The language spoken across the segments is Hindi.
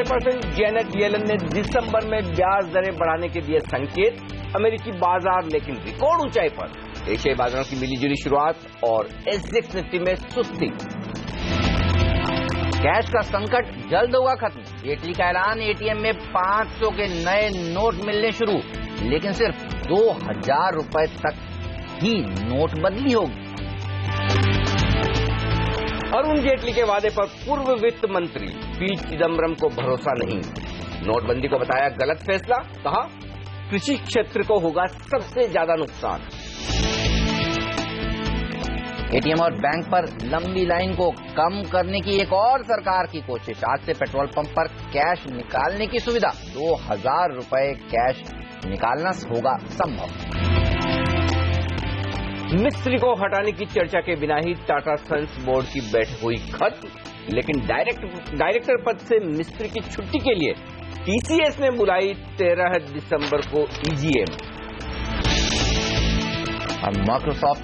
चेयरपर्सन जेनेट येलन ने दिसंबर में ब्याज दरें बढ़ाने के दिए संकेत। अमेरिकी बाजार लेकिन रिकॉर्ड ऊंचाई पर। एशियाई बाजारों की मिलीजुली शुरुआत और एसजेएक्स निफ्टी में सुस्ती। कैश का संकट जल्द होगा खत्म। जेटली का ऐलान, एटीएम में 500 के नए नोट मिलने शुरू, लेकिन सिर्फ 2000 रुपए तक ही नोटबंदी होगी। अरुण जेटली के वादे पर पूर्व वित्त मंत्री पी चिदम्बरम को भरोसा नहीं। नोटबंदी को बताया गलत फैसला, कहा कृषि क्षेत्र को होगा सबसे ज्यादा नुकसान। एटीएम और बैंक पर लंबी लाइन को कम करने की एक और सरकार की कोशिश। आज से पेट्रोल पंप पर कैश निकालने की सुविधा। 2000 रुपए कैश निकालना होगा संभव। मिस्त्री को हटाने की चर्चा के बिना ही टाटा सन्स बोर्ड की बैठक हुई खत्म, लेकिन डायरेक्टर पद से मिस्त्री की छुट्टी के लिए टीसीएस ने बुलाई 13 दिसंबर को ईजीएम। और माइक्रोसॉफ्ट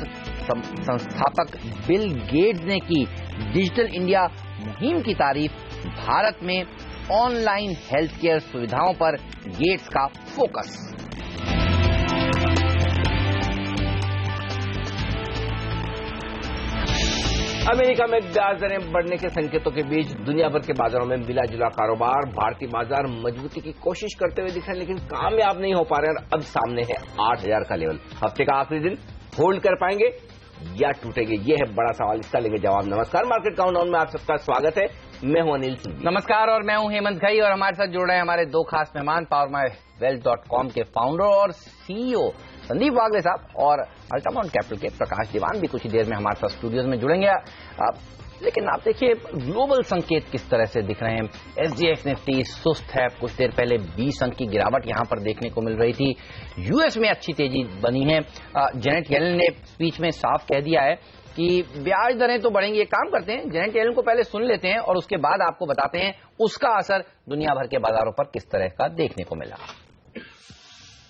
संस्थापक बिल गेट्स ने की डिजिटल इंडिया मुहिम की तारीफ। भारत में ऑनलाइन हेल्थ केयर सुविधाओं पर गेट्स का फोकस। अमेरिका में ब्याज दरें बढ़ने के संकेतों के बीच दुनिया भर के बाजारों में मिला जुला कारोबार। भारतीय बाजार मजबूती की कोशिश करते हुए दिख रहे हैं, लेकिन कामयाब नहीं हो पा रहे हैं। अब सामने है 8000 का लेवल। हफ्ते का आखिरी दिन होल्ड कर पाएंगे या टूटेंगे, यह है बड़ा सवाल। इसका लेंगे जवाब। नमस्कार, मार्केट काउंटडाउन में आप सबका स्वागत है। मैं हूं अनिल सिंह। नमस्कार, और मैं हूं हेमंत घई, और हमारे साथ जुड़ रहे हैं हमारे दो खास मेहमान, PowerMyWealth.com के फाउंडर और सीईओ संदीप वागले साहब, और अल्टामाउंट कैपिटल के प्रकाश दीवान भी कुछ ही देर में हमारे साथ स्टूडियोज में जुड़ेंगे। लेकिन आप देखिए ग्लोबल संकेत किस तरह से दिख रहे हैं। एसजीएक्स निफ्टी सुस्त है। कुछ देर पहले 20 अंक की गिरावट यहां पर देखने को मिल रही थी। यूएस में अच्छी तेजी बनी है। जेनेट येलन ने स्पीच में साफ कह दिया है कि ब्याज दरें तो बढ़ेंगी। एक काम करते हैं, जेनेट येलन को पहले सुन लेते हैं और उसके बाद आपको बताते हैं उसका असर दुनिया भर के बाजारों पर किस तरह का देखने को मिला।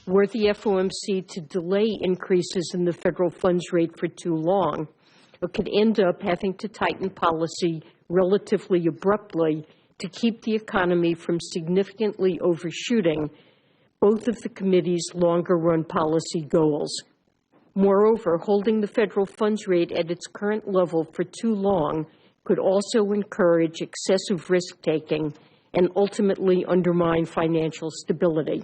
Were the FOMC to delay increases in the federal funds rate for too long, it could end up having to tighten policy relatively abruptly to keep the economy from significantly overshooting both of the committee's longer-run policy goals. Moreover, holding the federal funds rate at its current level for too long could also encourage excessive risk-taking and ultimately undermine financial stability.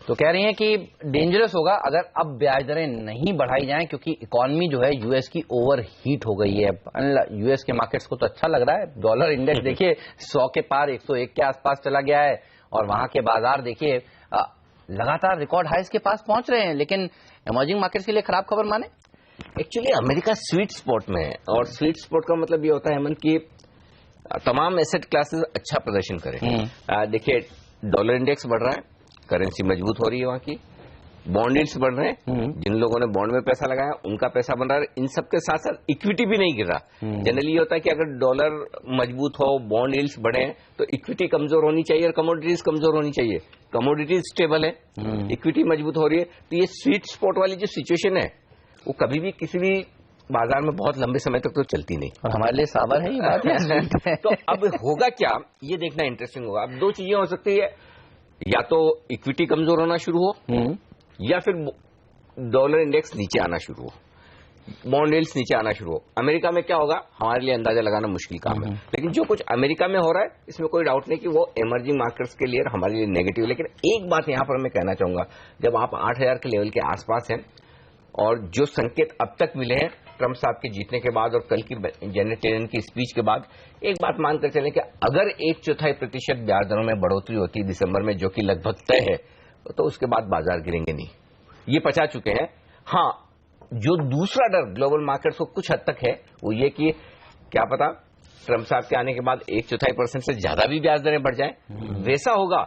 तो कह रही हैं कि डेंजरस होगा अगर अब ब्याज दरें नहीं बढ़ाई जाएं, क्योंकि इकोनॉमी जो है यूएस की ओवर हीट हो गई है। यूएस के मार्केट्स को तो अच्छा लग रहा है। डॉलर इंडेक्स देखिए 100 के पार 101 के आसपास चला गया है, और वहां के बाजार देखिए लगातार रिकॉर्ड हाइस के पास पहुंच रहे हैं। लेकिन इमर्जिंग मार्केट्स के लिए खराब खबर माने। एक्चुअली अमेरिका स्वीट स्पॉट में है, और स्वीट स्पॉट का मतलब ये होता है हेमंत कि तमाम एसेट क्लासेस अच्छा प्रदर्शन करें। देखिए डॉलर इंडेक्स बढ़ रहा है, करेंसी मजबूत हो रही है वहां की, बॉन्ड यील्ड्स बढ़ रहे हैं, जिन लोगों ने बॉन्ड में पैसा लगाया उनका पैसा बन रहा है। इन सबके साथ साथ इक्विटी भी नहीं गिर रहा। जनरली ये होता है कि अगर डॉलर मजबूत हो, बॉन्ड यील्ड्स बढ़े, तो इक्विटी कमजोर होनी चाहिए और कमोडिटीज कमजोर होनी चाहिए। कमोडिटीज स्टेबल है, इक्विटी मजबूत हो रही है। तो ये स्वीट स्पॉट वाली जो सिचुएशन है वो कभी भी किसी भी बाजार में बहुत लंबे समय तक तो चलती नहीं, और हमारे लिए साबर है ये बात। तो अब होगा क्या, ये देखना इंटरेस्टिंग होगा। अब दो चीजें हो सकती है, या तो इक्विटी कमजोर होना शुरू हो, या फिर डॉलर इंडेक्स नीचे आना शुरू हो, बॉन्ड यील्ड्स नीचे आना शुरू हो। अमेरिका में क्या होगा हमारे लिए अंदाजा लगाना मुश्किल काम है, लेकिन जो कुछ अमेरिका में हो रहा है इसमें कोई डाउट नहीं कि वो इमर्जिंग मार्केट्स के लिए हमारे लिए नेगेटिव। लेकिन एक बात यहां पर मैं कहना चाहूंगा, जब आप 8000 के लेवल के आसपास हैं और जो संकेत अब तक मिले हैं ट्रंप साहब के जीतने के बाद और कल की जेनेट येलन की स्पीच के बाद, एक बात मानकर चलें कि अगर 1/4% ब्याज दरों में बढ़ोतरी होती है दिसंबर में, जो कि लगभग तय है, तो उसके बाद बाजार गिरेंगे नहीं, ये पचा चुके हैं। हाँ, जो दूसरा डर ग्लोबल मार्केट्स को कुछ हद तक है वो ये कि क्या पता ट्रंप साहब के आने के बाद 1/4% से ज्यादा भी ब्याज दरें बढ़ जाए। वैसा होगा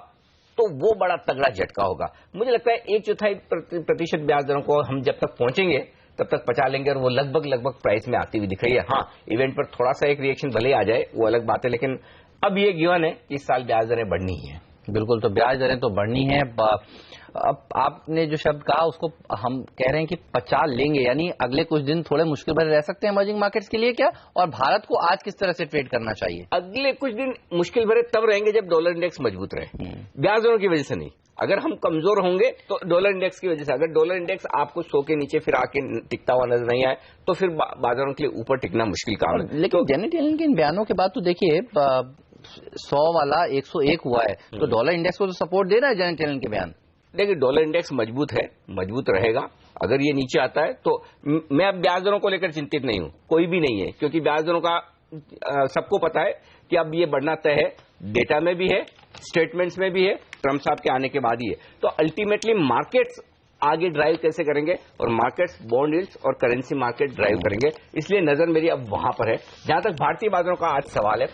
तो वो बड़ा तगड़ा झटका होगा। मुझे लगता है 1/4% ब्याज दरों को हम जब तक पहुंचेंगे तब तक पचा लेंगे, और वो लगभग प्राइस में आती हुई दिख रही है। हाँ, इवेंट पर थोड़ा सा एक रिएक्शन भले आ जाए वो अलग बात है, लेकिन अब ये गिवन है कि इस साल ब्याज दरें बढ़नी ही है। बिल्कुल, तो ब्याज दरें तो बढ़नी है। अब आपने जो शब्द कहा उसको हम कह रहे हैं कि पचा लेंगे, यानी अगले कुछ दिन थोड़े मुश्किल भरे रह सकते हैं इमर्जिंग मार्केट्स के लिए क्या, और भारत को आज किस तरह से ट्रेड करना चाहिए? अगले कुछ दिन मुश्किल भरे तब रहेंगे जब डॉलर इंडेक्स मजबूत रहे, ब्याज दरों की वजह से नहीं। अगर हम कमजोर होंगे तो डॉलर इंडेक्स की वजह से, अगर डॉलर इंडेक्स आपको 100 के नीचे फिर आके टिकता हुआ नजर नहीं आए तो फिर बाजारों के लिए ऊपर टिकना मुश्किल काम है। लेकिन जेनेट येलन के इन बयानों के बाद तो देखिए 100 वाला 101 हुआ है, तो डॉलर इंडेक्स को तो सपोर्ट दे रहा है जेनेट येलन के बयान। देखिए डॉलर इंडेक्स मजबूत है, मजबूत रहेगा। अगर ये नीचे आता है तो मैं अब ब्याज दरों को लेकर चिंतित नहीं हूं, कोई भी नहीं है, क्योंकि ब्याज दरों का सबको पता है कि अब ये बढ़ना तय है, डेटा में भी है, स्टेटमेंट्स में भी है, ट्रम्प साहब के आने के बाद ही है। तो अल्टीमेटली मार्केट्स आगे ड्राइव कैसे करेंगे, और मार्केट्स बॉन्ड यील्ड्स और करेंसी मार्केट ड्राइव करेंगे, इसलिए नजर मेरी अब वहां पर है। जहां तक भारतीय बाजारों का आज सवाल है,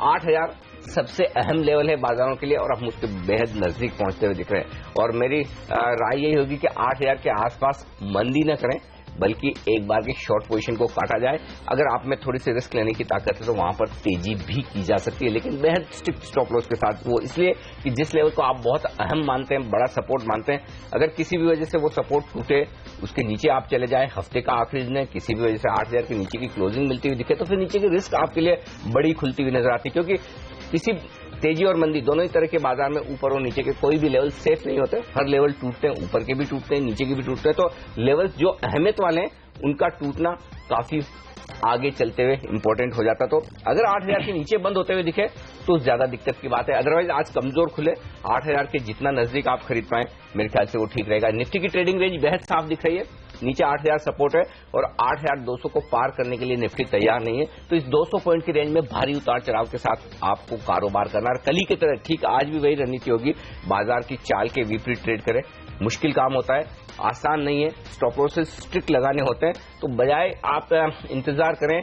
8000 सबसे अहम लेवल है बाजारों के लिए और हम उसके बेहद नजदीक पहुंचते हुए दिख रहे हैं। और मेरी राय यही होगी कि 8000 के आसपास मंदी न करें, बल्कि एक बार की शॉर्ट पोजीशन को काटा जाए। अगर आप में थोड़ी सी रिस्क लेने की ताकत है तो वहां पर तेजी भी की जा सकती है, लेकिन बेहद स्ट्रिक्ट स्टॉप लॉस के साथ। वो इसलिए कि जिस लेवल को आप बहुत अहम मानते हैं, बड़ा सपोर्ट मानते हैं, अगर किसी भी वजह से वो सपोर्ट टूटे, उसके नीचे आप चले जाएं, हफ्ते का आखिरी दिन है, किसी भी वजह से 8000 के नीचे की क्लोजिंग मिलती हुई दिखे, तो फिर नीचे की रिस्क आपके लिए बड़ी खुलती हुई नजर आती है। क्योंकि किसी तेजी और मंदी दोनों ही तरह के बाजार में ऊपर और नीचे के कोई भी लेवल सेफ नहीं होते, हर लेवल टूटते हैं, ऊपर के भी टूटते हैं, नीचे के भी टूटते हैं। तो लेवल्स जो अहमियत वाले हैं उनका टूटना काफी आगे चलते हुए इंपॉर्टेंट हो जाता। तो अगर 8000 के नीचे बंद होते हुए दिखे तो ज्यादा दिक्कत की बात है। अदरवाइज आज कमजोर खुले, 8000 के जितना नजदीक आप खरीद पाए मेरे ख्याल से वो ठीक रहेगा। निफ्टी की ट्रेडिंग रेंज बेहद साफ दिख रही है, नीचे 8000 सपोर्ट है और 8200 को पार करने के लिए निफ्टी तैयार नहीं है। तो इस 200 पॉइंट की रेंज में भारी उतार चढ़ाव के साथ आपको कारोबार करना है। कल ही की तरह ठीक आज भी वही रणनीति होगी, बाजार की चाल के विपरीत ट्रेड करें। मुश्किल काम होता है, आसान नहीं है, स्टॉप लॉस स्ट्रिक्ट लगाने होते हैं। तो बजाय आप इंतजार करें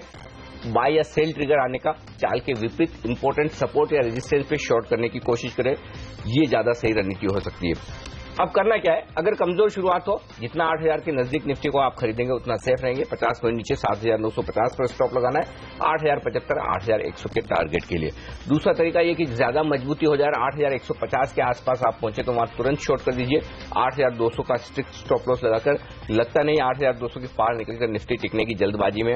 बाय या सेल ट्रिगर आने का, चाल के विपरीत इंपॉर्टेंट सपोर्ट या रेजिस्टेंस पे शॉर्ट करने की कोशिश करें, ये ज्यादा सही रणनीति हो सकती है। अब करना क्या है, अगर कमजोर शुरुआत हो, जितना 8000 के नजदीक निफ्टी को आप खरीदेंगे उतना सेफ रहेंगे। 50 पॉइंट नीचे 7950 पर स्टॉप लगाना है, 8075 8100 के टारगेट के लिए। दूसरा तरीका यह कि ज्यादा मजबूती हो जाए, 8150 के आसपास आप पहुंचे तो वहां तुरंत शॉर्ट कर दीजिए। 8200 का स्ट्रिक्ट स्टॉप लॉस लगाकर, लगता नहीं 8200 के पार निकलकर निफ्टी टिकने की जल्दबाजी में।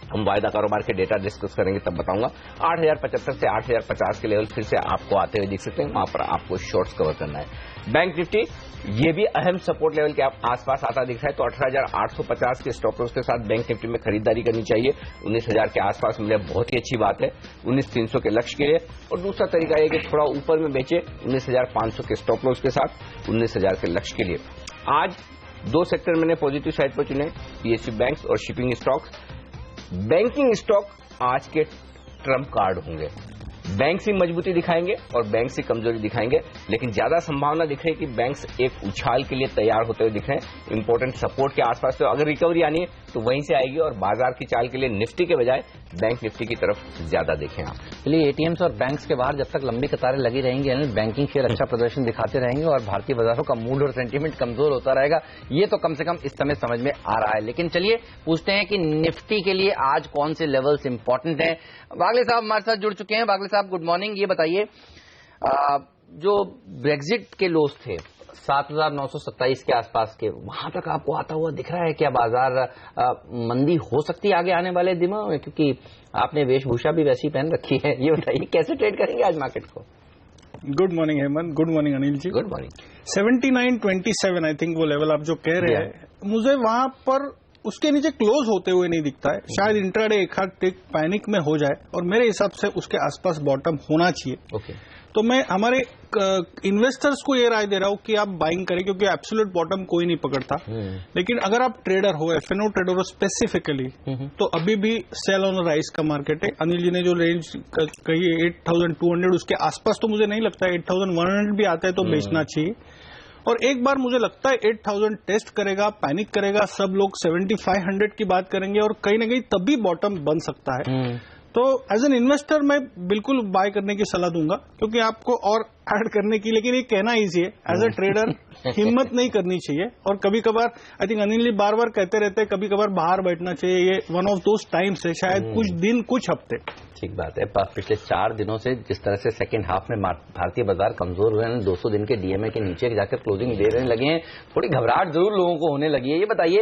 हम वायदा कारोबार के डेटा डिस्कस करेंगे तब बताऊंगा। 8075 से 8050 के लेवल फिर से आपको आते हुए दिख सकते हैं, वहां पर आपको शॉर्ट्स कवर करना है। बैंक निफ्टी ये भी अहम सपोर्ट लेवल के आसपास आता दिख रहा है, तो 18850 के स्टॉप लॉस के साथ बैंक निफ्टी में खरीदारी करनी चाहिए। 19000 के आसपास मिले बहुत ही अच्छी बात है 19300 के लक्ष्य के लिए। और दूसरा तरीका यह कि थोड़ा ऊपर में बेचे 19500 के स्टॉप लॉस के साथ 19000 के लक्ष्य के लिए। आज 2 सेक्टर मैंने पॉजिटिव साइड पर चुने, पीएसयू बैंक्स और शिपिंग स्टॉक्स। बैंकिंग स्टॉक आज के ट्रम्प कार्ड होंगे, बैंक से मजबूती दिखाएंगे और बैंक से कमजोरी दिखाएंगे, लेकिन ज्यादा संभावना दिख रही है कि बैंक्स एक उछाल के लिए तैयार होते हुए दिख रहे हैं इंपॉर्टेंट सपोर्ट के आसपास। तो अगर रिकवरी आनी है तो वहीं से आएगी और बाजार की चाल के लिए निफ्टी के बजाय बैंक निफ्टी की तरफ ज्यादा देखें आप। चलिए, एटीएम्स और बैंक्स के बाहर जब तक लंबी कतारें लगी रहेंगी, यानी बैंकिंग शेयर अच्छा प्रदर्शन दिखाते रहेंगे और भारतीय बाजारों का मूड और सेंटीमेंट कमजोर होता रहेगा, ये तो कम से कम इस समय समझ में आ रहा है। लेकिन चलिए पूछते हैं कि निफ्टी के लिए आज कौन से लेवल्स इंपॉर्टेंट हैं। बागले साहब हमारे साथ जुड़ चुके हैं। बागले साहब गुड मॉर्निंग। ये बताइए, जो ब्रेक्जिट के लोस थे 7927 के आसपास के, वहां तक आपको आता हुआ दिख रहा है क्या बाजार? मंदी हो सकती है आगे आने वाले दिनों में, क्योंकि आपने वेशभूषा भी वैसी पहन रखी है। ये बताइए कैसे ट्रेड करेंगे आज मार्केट को? Good morning Hemant, good morning Anil ji. Good morning. 7927 I think वो लेवल आप जो कह रहे हैं, मुझे वहां पर उसके नीचे क्लोज होते हुए नहीं दिखता है। शायद इंट्राडे एक हाथ टेक पैनिक में हो जाए और मेरे हिसाब से उसके आसपास बॉटम होना चाहिए। ओके। तो मैं हमारे इन्वेस्टर्स को ये राय दे रहा हूं कि आप बाइंग करें, क्योंकि एब्सोल्यूट बॉटम कोई नहीं पकड़ता। लेकिन अगर आप ट्रेडर हो, एफएनओ ट्रेडर हो स्पेसिफिकली, तो अभी भी सेल ऑन राइज का मार्केट है। अनिल जी ने जो रेंज कही है 8200, उसके आसपास तो मुझे नहीं लगता है। 8100 भी आता है तो बेचना चाहिए। और एक बार मुझे लगता है 8000 टेस्ट करेगा, पैनिक करेगा, सब लोग 7500 की बात करेंगे और कहीं ना कहीं तभी बॉटम बन सकता है। तो एज एन इन्वेस्टर मैं बिल्कुल बाय करने की सलाह दूंगा, क्योंकि आपको और ऐड करने की, लेकिन ये कहना ईजी है। एज अ ट्रेडर हिम्मत नहीं करनी चाहिए, और कभी कभार आई थिंक अनिल जी बार बार कहते रहते हैं कभी कभार बाहर बैठना चाहिए। ये वन ऑफ दोज टाइम्स है, शायद कुछ दिन कुछ हफ्ते। ठीक बात है। पिछले 4 दिनों से जिस तरह से सेकेंड हाफ में भारतीय बाजार कमजोर हुए हैं, 200 दिन के डीएमए के नीचे जाकर क्लोजिंग दे रहे लगे हैं, थोड़ी घबराहट जरूर लोगों को होने लगी है। ये बताइए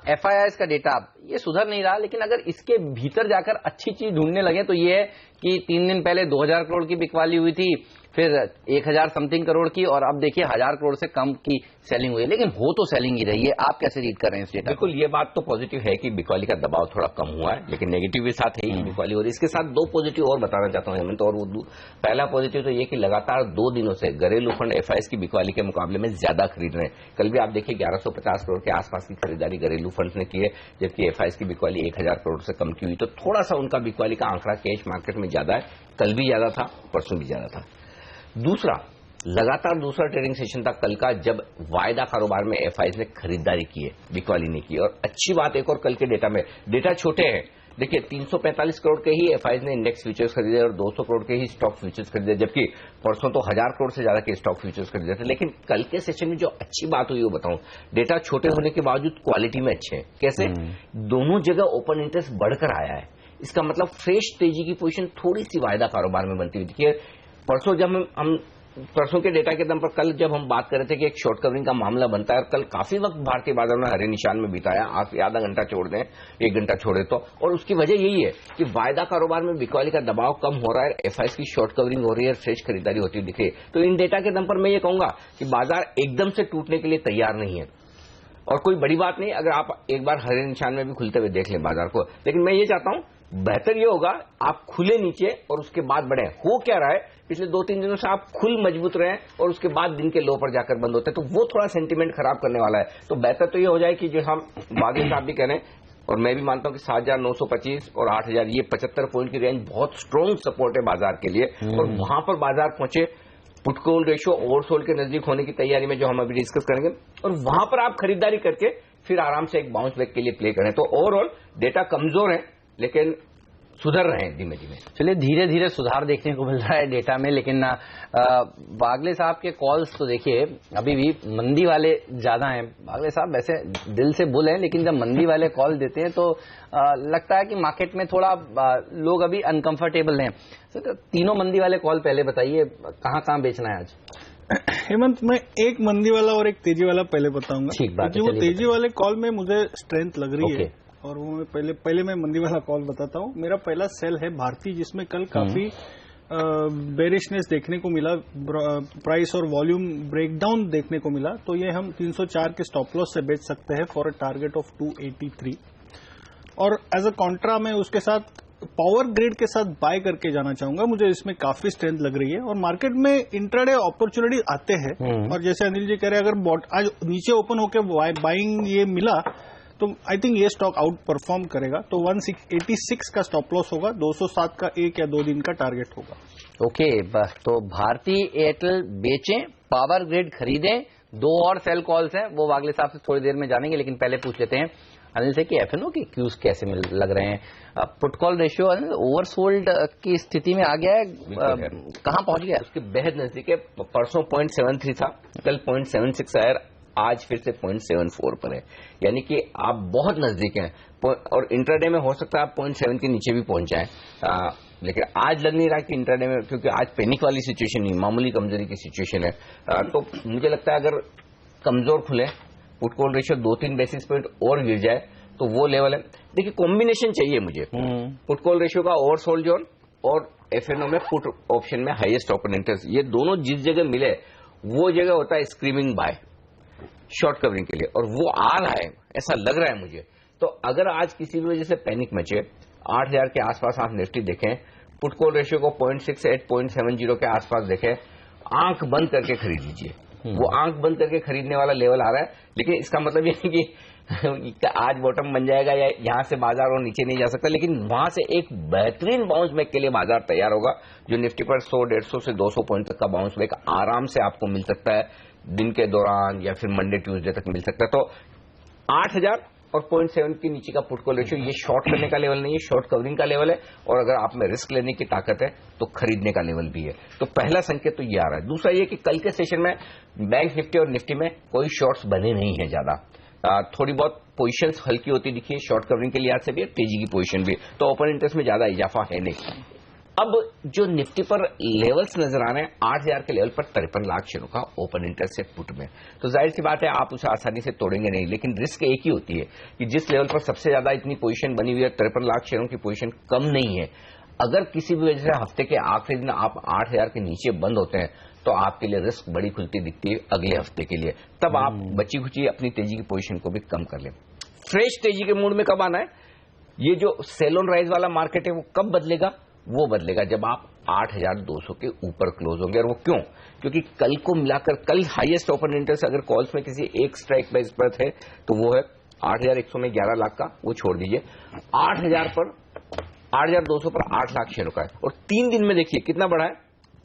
एफआईआई का डेटा ये सुधर नहीं रहा, लेकिन अगर इसके भीतर जाकर अच्छी चीज ढूंढने लगे तो ये है कि 3 दिन पहले 2000 करोड़ की बिकवाली हुई थी, फिर 1000 समथिंग करोड़ की, और अब देखिए 1000 करोड़ से कम की सेलिंग हुई है, लेकिन हो तो सेलिंग ही रही है। आप कैसे रीड कर रहे हैं इस डेटा? बिल्कुल, ये बात तो पॉजिटिव है कि बिकवाली का दबाव थोड़ा कम हुआ है, लेकिन नेगेटिव भी साथ है ही बिकवाली हो रही है। इसके साथ 2 पॉजिटिव और बताना चाहता हूं हेमंत, और वो पहला पॉजिटिव तो ये कि लगातार 2 दिनों से घरेलू फंड एफआईएस की बिकवाली के मुकाबले में ज्यादा खरीद रहे हैं। कल भी आप देखिए 1150 करोड़ के आसपास की खरीदारी घरेलू फंड ने की है, जबकि एफआईएस की बिकवाली 1000 करोड़ से कम की हुई। तो थोड़ा सा उनका बिकवाली का आंकड़ा कैश मार्केट में ज्यादा है, कल भी ज्यादा था, परसों भी ज्यादा था। दूसरा, लगातार दूसरा ट्रेडिंग सेशन था कल का, जब वायदा कारोबार में एफआईएस ने खरीदारी की है, बिकवाली नहीं की। और अच्छी बात एक और कल के डेटा में, डेटा छोटे हैं, देखिए 345 करोड़ के ही एफआईएस ने इंडेक्स फ्यूचर्स खरीदे और 200 करोड़ के ही स्टॉक फ्यूचर्स खरीदे, जबकि परसों तो 1000 करोड़ से ज्यादा के स्टॉक फ्यूचर्स खरीदे थे। लेकिन कल के सेशन में जो अच्छी बात हुई वो बताऊं, डेटा छोटे होने के बावजूद क्वालिटी में अच्छे हैं। कैसे? दोनों जगह ओपन इंटरेस्ट बढ़कर आया है। इसका मतलब फ्रेश तेजी की पोजीशन थोड़ी सी वायदा कारोबार में बनती हुई दिखी है। परसों जब हम परसों के डेटा के दम पर कल जब हम बात कर रहे थे कि एक शॉर्ट कवरिंग का मामला बनता है, और कल काफी वक्त भारतीय बाजार में हरे निशान में बिताया, आप आधा घंटा छोड़ दें, 1 घंटा छोड़े तो, और उसकी वजह यही है कि वायदा कारोबार में बिकवाली का दबाव कम हो रहा है, एफआईएस की शॉर्ट कवरिंग हो रही है, फ्रेश खरीदारी होती दिख रही है। तो इन डेटा के दम पर मैं ये कहूंगा कि बाजार एकदम से टूटने के लिए तैयार नहीं है, और कोई बड़ी बात नहीं अगर आप एक बार हरे निशान में भी खुलते हुए देख लें बाजार को। लेकिन मैं ये चाहता हूं बेहतर ये होगा आप खुले नीचे और उसके बाद बढ़े। हो क्या रहा है, पिछले 2-3 दिनों से आप खुल मजबूत रहे और उसके बाद दिन के लो पर जाकर बंद होते हैं, तो वो थोड़ा सेंटीमेंट खराब करने वाला है। तो बेहतर तो ये हो जाए कि जो हम बागी साहब भी कह रहे हैं, और मैं भी मानता हूं कि 7925 और 8000 ये 75 पॉइंट की रेंज बहुत स्ट्रॉन्ग सपोर्ट है बाजार के लिए, और वहां पर बाजार पहुंचे। पुट कॉल रेशियो ओवरसोल्ड के नजदीक होने की तैयारी में जो हम अभी डिस्कस करेंगे, और वहां पर आप खरीदारी करके फिर आराम से एक बाउंस बैक के लिए प्ले करें। तो ओवरऑल डेटा कमजोर है, लेकिन सुधर रहे हैं धीमे धीमे। चलिए, धीरे धीरे सुधार देखने को मिल रहा है डेटा में, लेकिन बागले साहब के कॉल्स तो देखिए अभी भी मंदी वाले ज्यादा हैं। बागले साहब वैसे दिल से बुल हैं, लेकिन जब मंदी वाले कॉल देते हैं तो लगता है कि मार्केट में थोड़ा लोग अभी अनकंफर्टेबल हैं। तो तीनों मंदी वाले कॉल पहले बताइए, कहाँ कहाँ बेचना है आज? हेमंत, मैं एक मंदी वाला और एक तेजी वाला पहले बताऊंगा, ठीक बात है। क्योंकि वो तेजी वाले कॉल में मुझे स्ट्रेंथ लग रही है, और वो मैं पहले मैं मंदी वाला कॉल बताता हूँ। मेरा पहला सेल है भारती, जिसमें कल काफी बेरिशनेस देखने को मिला, प्राइस और वॉल्यूम ब्रेकडाउन देखने को मिला। तो ये हम 304 के स्टॉप लॉस से बेच सकते हैं फॉर अ टारगेट ऑफ 283। और एज अ कॉन्ट्रा मैं उसके साथ पावर ग्रिड के साथ बाय करके जाना चाहूंगा, मुझे इसमें काफी स्ट्रेंथ लग रही है। और मार्केट में इंट्राडे अपॉर्चुनिटी आते हैं, और जैसे अनिल जी कह रहे हैं अगर आज नीचे ओपन होकर बाइंग ये मिला तो आई थिंक ये स्टॉक आउट परफॉर्म करेगा। तो 186 का स्टॉप लॉस होगा, 207 का 1 या 2 दिन का टारगेट होगा। ओके, तो भारती एयरटेल बेचें, पावर ग्रिड खरीदें। 2 और सेल कॉल्स हैं, वो वागले साहब से थोड़ी देर में जानेंगे, लेकिन पहले पूछ लेते हैं अनिल से कि एफएनओ के क्यूज कैसे लग रहे हैं। पुट कॉल रेशियो ओवरसोल्ड की स्थिति में आ गया है, कहां पहुंच गया? उसके बेहद नजदीक है। परसों 0.73 था, कल 0.76 आया, आज फिर से 0.74 पर है, यानी कि आप बहुत नजदीक हैं। और इंट्राडे में हो सकता है आप 0.7 के नीचे भी पहुंच जाएं, लेकिन आज लग नहीं रहा कि इंट्राडे में, क्योंकि आज पैनिक वाली सिचुएशन नहीं, मामूली कमजोरी की सिचुएशन है। तो मुझे लगता है अगर कमजोर खुले, put call ratio 2-3 basis point और गिर जाए तो वो लेवल है। देखिए कॉम्बिनेशन चाहिए मुझे, पुट कॉल रेशियो का ओवरसोल्ड जोन और एफएनओ में पुट ऑप्शन में हाईएस्ट ओपन इंटरेस्ट, ये दोनों जिस जगह मिले वो जगह होता है स्क्रीमिंग बाय शॉर्ट कवरिंग के लिए, और वो आ रहा है, ऐसा लग रहा है मुझे। तो अगर आज किसी भी वजह से पैनिक मचे, 8000 के आसपास आप निफ्टी देखें, पुट कॉल रेशियो को 0.68 0.70 के आसपास देखें, आंख बंद करके खरीद लीजिए। वो आंख बंद करके खरीदने वाला लेवल आ रहा है, लेकिन इसका मतलब ये नहीं कि आज बॉटम बन जाएगा या यहां से बाजार और नीचे नहीं जा सकता, लेकिन वहां से एक बेहतरीन बाउंस बैक के लिए बाजार तैयार होगा, जो निफ्टी पर 100-150 से 200 पॉइंट तक का बाउंस बैक आराम से आपको मिल सकता है दिन के दौरान, या फिर मंडे ट्यूसडे तक मिल सकता है। तो 8000 और 0.7 के नीचे का पुट कॉल रेशियो, ये शॉर्ट करने का लेवल नहीं है, शॉर्ट कवरिंग का लेवल है, और अगर आप में रिस्क लेने की ताकत है तो खरीदने का लेवल भी है। तो पहला संकेत तो ये आ रहा है। दूसरा ये कि कल के सेशन में बैंक निफ्टी और निफ्टी में कोई शॉर्ट्स बने नहीं है ज्यादा, थोड़ी बहुत पोजीशंस हल्की होती दिखी है, शॉर्ट कवरिंग के लिहाज से भी, तेजी की पोजीशन भी, तो ओपन इंटरेस्ट में ज्यादा इजाफा है नहीं। अब जो निफ्टी पर लेवल्स नजर आ रहे हैं 8000 के लेवल पर 53 लाख शेयरों का ओपन इंटरेस्ट है पुट में, तो जाहिर सी बात है आप उसे आसानी से तोड़ेंगे नहीं, लेकिन रिस्क एक ही होती है कि जिस लेवल पर सबसे ज्यादा इतनी पोजीशन बनी हुई है, 53 लाख शेयरों की पोजीशन कम नहीं है, अगर किसी भी वजह से हफ्ते के आखिरी दिन आप 8000 के नीचे बंद होते हैं तो आपके लिए रिस्क बड़ी खुलती दिखती है अगले हफ्ते के लिए, तब आप बची खुची अपनी तेजी की पोजीशन को भी कम कर लें। फ्रेश तेजी के मूड में कब आना है? ये जो सेल ऑन राइज वाला मार्केट है वो कब बदलेगा? वो बदलेगा जब आप 8200 के ऊपर क्लोज होंगे। और वो क्यों? क्योंकि कल को मिलाकर कल हाईएस्ट ओपन इंटरेस्ट अगर कॉल्स में किसी एक स्ट्राइक प्राइस पर थे तो वो है 8100 में 11 लाख का, वो छोड़ दीजिए, 8000 पर 8200 पर 8 लाख शेयरों का है, और 3 दिन में देखिए कितना बढ़ा है,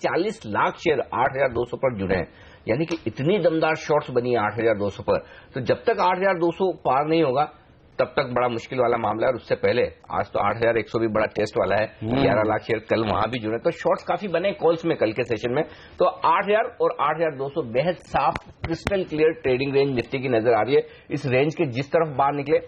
40 लाख शेयर 8200 पर जुड़े हैं, यानी कि इतनी दमदार शॉर्ट्स बनी है 8200 पर। तो जब तक 8200 पार नहीं होगा तब तक बड़ा मुश्किल वाला मामला है। और उससे पहले आज तो 8100 भी बड़ा टेस्ट वाला है, 11 लाख शेयर कल वहां भी जुड़े, तो शॉर्ट्स काफी बने कॉल्स में कल के सेशन में। तो 8000 और 8200 बेहद साफ crystal clear trading range Nifty की नजर आ रही है। इस रेंज के जिस तरफ बाहर निकले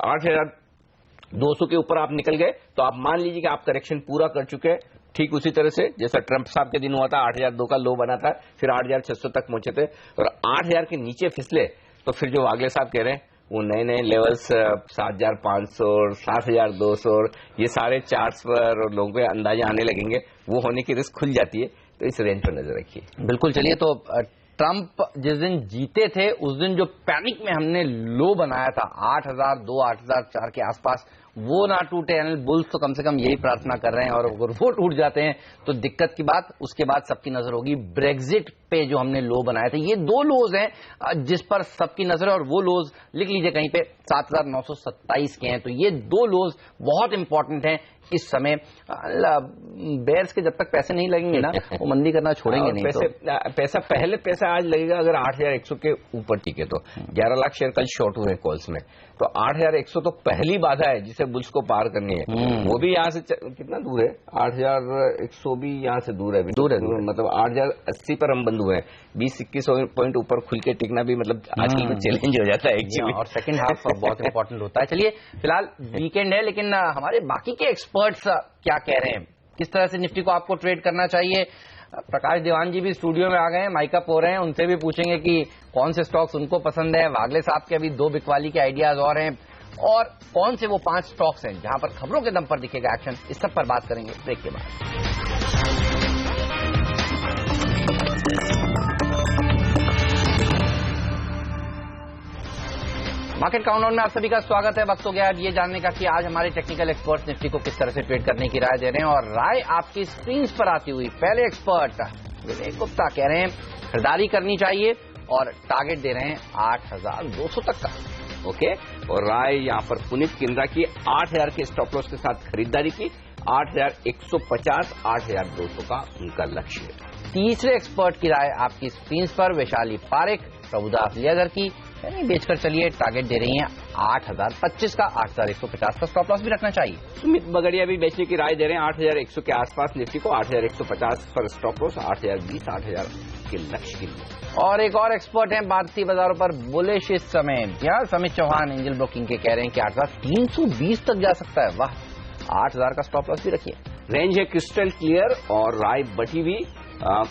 8200 के ऊपर आप निकल गए तो आप मान लीजिए कि आप करेक्शन पूरा कर चुके हैं। ठीक उसी तरह से जैसा ट्रंप साहब के दिन हुआ था, 8002 का लो बना था, फिर 8600 तक पहुंचे थे, और 8000 के नीचे फिसले तो फिर जो वागले साहब कह रहे हैं वो नए नए लेवल्स 7500 और 7200 और ये सारे चार्ट्स पर और लोगों के अंदाजे आने लगेंगे, वो होने की रिस्क खुल जाती है। तो इस रेंज पर नजर रखिए। बिल्कुल। चलिए, तो ट्रंप जिस दिन जीते थे उस दिन जो पैनिक में हमने लो बनाया था 8002 8004 के आसपास, वो ना टूटे। एनएल बुल्स तो कम से कम यही प्रार्थना कर रहे हैं, और अगर वो टूट जाते हैं तो दिक्कत की बात। उसके बाद सबकी नजर होगी ब्रेग्जिट पे जो हमने लो बनाए थे। ये 2 लोज हैं जिस पर सबकी नजर है, और वो लोज लिख लीजिए कहीं पे 7927 के हैं। तो ये 2 लोज बहुत इंपॉर्टेंट हैं इस समय। बेयर्स के जब तक पैसे नहीं लगेंगे ना वो मंदी करना छोड़ेंगे नहीं। पैसा आज लगेगा अगर 8100 के ऊपर टिके तो। 11 लाख शेयर कल शॉर्ट हुए कॉल्स में, तो 8100 तो पहली बाधा है जिसे बुल्स को पार करनी है। वो भी यहाँ से कितना दूर है? 8100 भी यहाँ से दूर है, दूर है। मतलब 8080 पर हम बंद हुए हैं, 20-21 पॉइंट ऊपर खुल के टिकना भी मतलब आजकल में चैलेंज हो जाता है एक्चुअली, और सेकंड हाफ बहुत इंपॉर्टेंट होता है। चलिए, फिलहाल वीकेंड है, लेकिन हमारे बाकी के एक्सपर्ट्स क्या कह रहे हैं, किस तरह से निफ्टी को आपको ट्रेड करना चाहिए। प्रकाश देवान जी भी स्टूडियो में आ गए हैं, माइक अप हो रहे हैं, उनसे भी पूछेंगे कि कौन से स्टॉक्स उनको पसंद है। वागले साहब के अभी 2 बिकवाली के आइडियाज और हैं, और कौन से वो 5 स्टॉक्स हैं जहां पर खबरों के दम पर दिखेगा एक्शन, इस सब पर बात करेंगे ब्रेक के बाद। मार्केट काउंटडाउन में आप सभी का स्वागत है। वक्त हो गया ये जानने का कि आज हमारे टेक्निकल एक्सपर्ट्स निफ्टी को किस तरह से ट्रेड करने की राय दे रहे हैं, और राय आपकी स्क्रीन पर आती हुई पहले एक्सपर्ट विवेक गुप्ता कह रहे हैं खरीदारी करनी चाहिए, और टारगेट दे रहे हैं 8200 तक का। ओके, और राय यहाँ पर पुनीत किंद्रा की 8000 के स्टॉप लॉस के साथ खरीदारी की, 8150 8200 का उनका लक्ष्य है। तीसरे एक्सपर्ट की राय आपकी स्क्रीन पर वैशाली पारेख प्रभुदास लियागर की, यानी बेचकर चलिए, टारगेट दे रही हैं 8025 का, 8150 का स्टॉप लॉस भी रखना चाहिए। सुमित बगड़िया भी बेचने की राय दे रहे हैं 8100 के आसपास निफ्टी को, 8150 पर स्टॉप लॉस, 8020 8000 के लक्ष्य के लिए। और एक और एक्सपर्ट हैं भारतीय बाजारों पर बुलिश इस समय, यार समित चौहान एंजल ब्रोकिंग के कह रहे हैं कि 8320 तक जा सकता है। वाह, 8000 का स्टॉप लॉस भी रखिए। रेंज है क्रिस्टल क्लियर और राय बटी भी।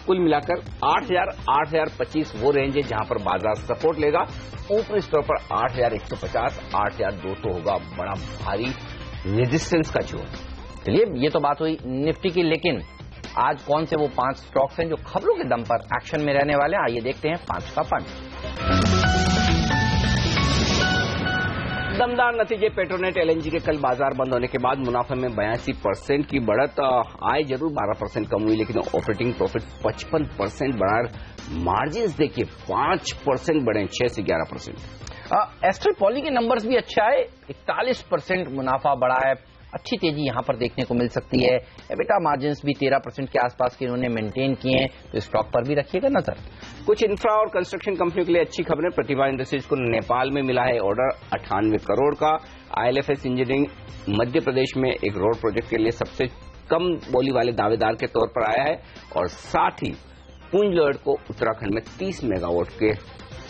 कुल मिलाकर 8000 8025 वो रेंज है जहां पर बाजार सपोर्ट लेगा। ऊपरी स्तर पर 8150 8200 होगा बड़ा भारी रेजिस्टेंस का जोन। चलिए, ये तो बात हुई निफ्टी की, लेकिन आज कौन से वो 5 स्टॉक्स हैं जो खबरों के दम पर एक्शन में रहने वाले हैं, आइए देखते हैं 5 का पंच। दमदार नतीजे पेट्रोनेट एलएनजी के कल बाजार बंद होने के बाद मुनाफे में 82% की बढ़त। आय जरूर 12% कम हुई, लेकिन ऑपरेटिंग प्रॉफिट 55% बढ़ा। मार्जिन देखिए 5% बढ़े, 6 से 11%। एस्टर पॉली के नंबर्स भी अच्छा है, 41% मुनाफा बढ़ा है, अच्छी तेजी यहां पर देखने को मिल सकती है। एबिटा मार्जिन भी 13% के आसपास के इन्होंने मेंटेन किए हैं, तो स्टॉक पर भी रखिएगा नजर। कुछ इंफ्रा और कंस्ट्रक्शन कंपनियों के लिए अच्छी खबरें। प्रतिभा इंडस्ट्रीज को नेपाल में मिला है ऑर्डर 98 करोड़ का। IL&FS इंजीनियरिंग मध्य प्रदेश में एक रोड प्रोजेक्ट के लिए सबसे कम बोली वाले दावेदार के तौर पर आया है, और साथ ही पुंज लॉयड को उत्तराखंड में 30 मेगावाट के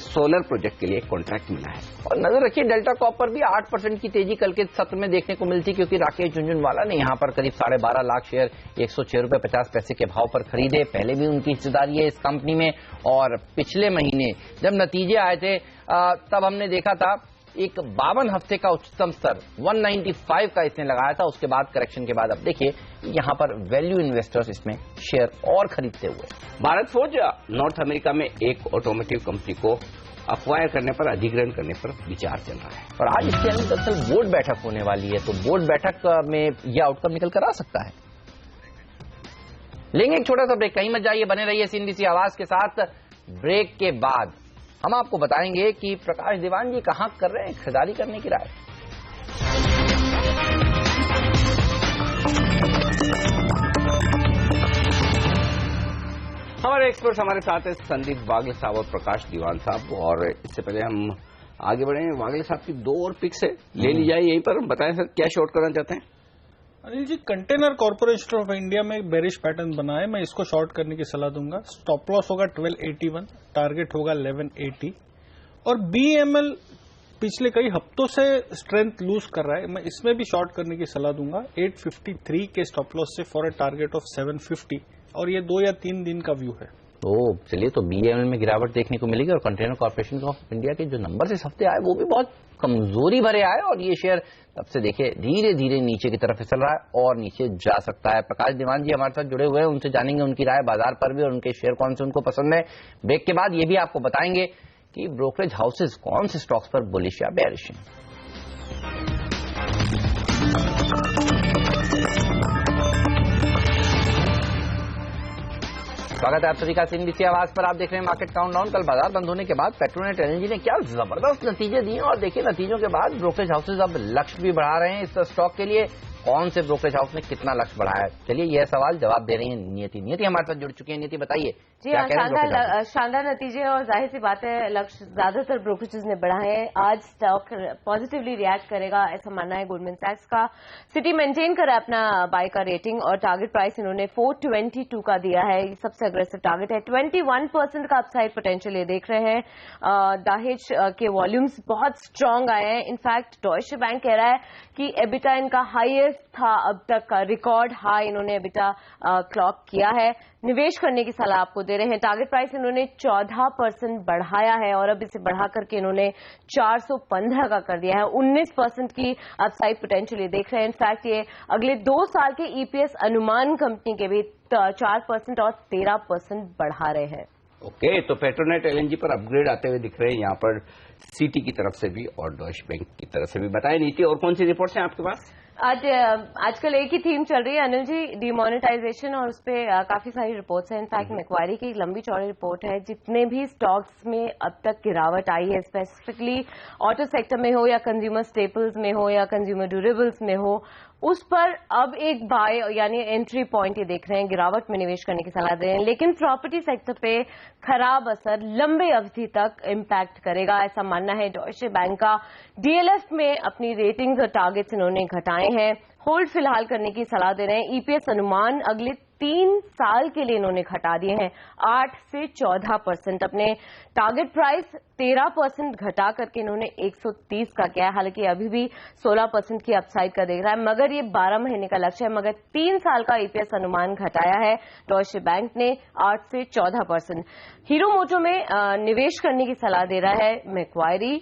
सोलर प्रोजेक्ट के लिए एक कॉन्ट्रैक्ट मिला है। और नजर रखिए डेल्टा कॉप पर भी 8% की तेजी कल के सत्र में देखने को मिलती, क्योंकि राकेश झुनझुनवाला ने यहां पर करीब 12.5 लाख शेयर 106 रुपए 50 पैसे के भाव पर खरीदे। पहले भी उनकी हिस्सेदारी है इस कंपनी में, और पिछले महीने जब नतीजे आए थे तब हमने देखा था एक 52 हफ्ते का उच्चतम स्तर 195 का इसने लगाया था। उसके बाद करेक्शन के बाद अब देखिए यहां पर वैल्यू इन्वेस्टर्स इसमें शेयर और खरीदते हुए। भारत फौज नॉर्थ अमेरिका में एक ऑटोमोटिव कंपनी को अक्वायर करने पर, अधिग्रहण करने पर विचार चल रहा है, और आज इसके अंदर दरअसल बोर्ड बैठक होने वाली है, तो बोर्ड बैठक में यह आउटकम निकल कर आ सकता है। लेंगे एक छोटा सा ब्रेक, कहीं मत जाइए, बने रहिए CNBC आवाज के साथ। ब्रेक के बाद हम आपको बताएंगे कि प्रकाश दीवान जी कहां कर रहे हैं खरीदारी करने की राय। हमारे एक्सपर्ट्स हमारे साथ हैं संदीप वागले साहब और प्रकाश दीवान साहब। और इससे पहले हम आगे बढ़े, वागले साहब की 2 और पिक्स है, ले ली जाए यहीं पर। बताएं सर, क्या शॉर्ट करना चाहते हैं? Anil ji, container corporation of India में एक बेरिश पैटर्न बना है, मैं इसको शॉर्ट करने की सलाह दूंगा। स्टॉप लॉस होगा 1281, टारगेट होगा 1180, और BML पिछले कई हफ्तों से स्ट्रेंथ लूज कर रहा है, मैं इसमें भी शॉर्ट करने की सलाह दूंगा 853 के स्टॉप लॉस से फॉर ए टारगेट ऑफ 750, और ये 2 या 3 दिन का व्यू है। तो चलिए, तो BML में गिरावट देखने को मिलेगी, और कंटेनर कॉर्पोरेशन ऑफ इंडिया के जो नंबर इस हफ्ते आए वो भी बहुत कमजोरी भरे आए, और ये शेयर तब से देखिए धीरे धीरे नीचे की तरफ फिसल रहा है और नीचे जा सकता है। प्रकाश दीवान जी हमारे साथ जुड़े हुए हैं, उनसे जानेंगे उनकी राय बाजार पर भी और उनके शेयर कौन से उनको पसंद है। ब्रेक के बाद ये भी आपको बताएंगे कि ब्रोकरेज हाउसेज कौन से स्टॉक्स पर बुलिश या बेयरिश हैं। स्वागत है आप सभी का CNBC आवाज पर। आप देख रहे हैं मार्केट काउंटडाउन। कल बाजार बंद होने के बाद पेट्रोनेट एनर्जी ने क्या जबरदस्त नतीजे दिए, और देखिए नतीजों के बाद ब्रोकरेज हाउसेज अब लक्ष्य भी बढ़ा रहे हैं इस स्टॉक के लिए। कौन से ब्रोकरेज हाउस ने कितना लक्ष्य बढ़ाया है, चलिए यह सवाल जवाब दे रही है नियति। नियति हमारे साथ जुड़ चुकी है। नियति बताइए। जी हाँ, शानदार नतीजे, और जाहिर सी बात है लक्ष्य ज्यादातर ब्रोकरेजेस ने बढ़ाए हैं। आज स्टॉक पॉजिटिवली रिएक्ट करेगा ऐसा मानना है गोल्डमैन सैक्स का। सिटी मेंटेन करा अपना बाय का रेटिंग, और टारगेट प्राइस इन्होंने 422 का दिया है, ये सबसे अग्रेसिव टारगेट है। 21% का अपसाइड पोटेंशियल ये देख रहे हैं। दाहेज के वॉल्यूम्स बहुत स्ट्रांग आए हैं। इनफैक्ट डॉयचे बैंक कह रहा है कि एबिटा इनका हाईएस्ट था अब तक का, रिकॉर्ड हाई इन्होंने एबिटा क्लॉक किया है। निवेश करने की सलाह आपको दे रहे हैं। टारगेट प्राइस इन्होंने 14% बढ़ाया है, और अब इसे बढ़ा करके इन्होंने 415 का कर दिया है। 19% की अपसाइड पोटेंशियल ये देख रहे हैं। इनफैक्ट ये अगले 2 साल के EPS अनुमान कंपनी के भी 4% और 13% बढ़ा रहे हैं। ओके, तो पेट्रोनेट LNG पर अपग्रेड आते हुए दिख रहे हैं यहाँ पर सिटी की तरफ से भी और डॉयचे बैंक की तरफ से भी। बताएं नीति, और कौन सी रिपोर्ट्स हैं आपके पास? आजकल एक ही थीम चल रही है अनिल जी, डिमोनेटाइजेशन, और उस पर काफी सारी रिपोर्ट्स हैं। इनफैक्ट मैक्वारी की एक लंबी चौड़ी रिपोर्ट है। जितने भी स्टॉक्स में अब तक गिरावट आई है, स्पेसिफिकली ऑटो सेक्टर में हो या कंज्यूमर स्टेपल्स में हो या कंज्यूमर ड्यूरेबल्स में हो, उस पर अब एक बाय यानी एंट्री पॉइंट ये देख रहे हैं, गिरावट में निवेश करने की सलाह दे रहे हैं। लेकिन प्रॉपर्टी सेक्टर पे खराब असर लंबे अवधि तक इम्पैक्ट करेगा ऐसा मानना है डॉयचे बैंक का। DLF में अपनी रेटिंग्स और टारगेट्स इन्होंने घटाए हैं, होल्ड फिलहाल करने की सलाह दे रहे हैं। EPS अनुमान अगले 3 साल के लिए इन्होंने घटा दिए हैं 8 से 14%। अपने टारगेट प्राइस 13% घटा करके इन्होंने 130 का किया है। हालांकि अभी भी 16% की अपसाइड का देख रहा है, मगर ये 12 महीने का लक्ष्य है। मगर 3 साल का EPS अनुमान घटाया है डॉयचे बैंक ने 8 से 14%। हीरो मोटो में निवेश करने की सलाह दे रहा है मैक्वारी।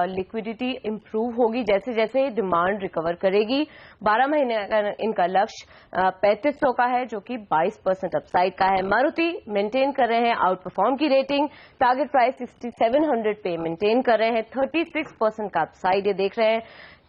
लिक्विडिटी इंप्रूव होगी जैसे जैसे डिमांड रिकवर करेगी। 12 महीने का इनका लक्ष्य 3500 का है, जो कि 22% अपसाइड का है। मारुति मेंटेन कर रहे हैं आउट परफॉर्म की रेटिंग, टारगेट प्राइस 6700 पे मेंटेन कर रहे हैं। 36% का अपसाइड ये देख रहे हैं।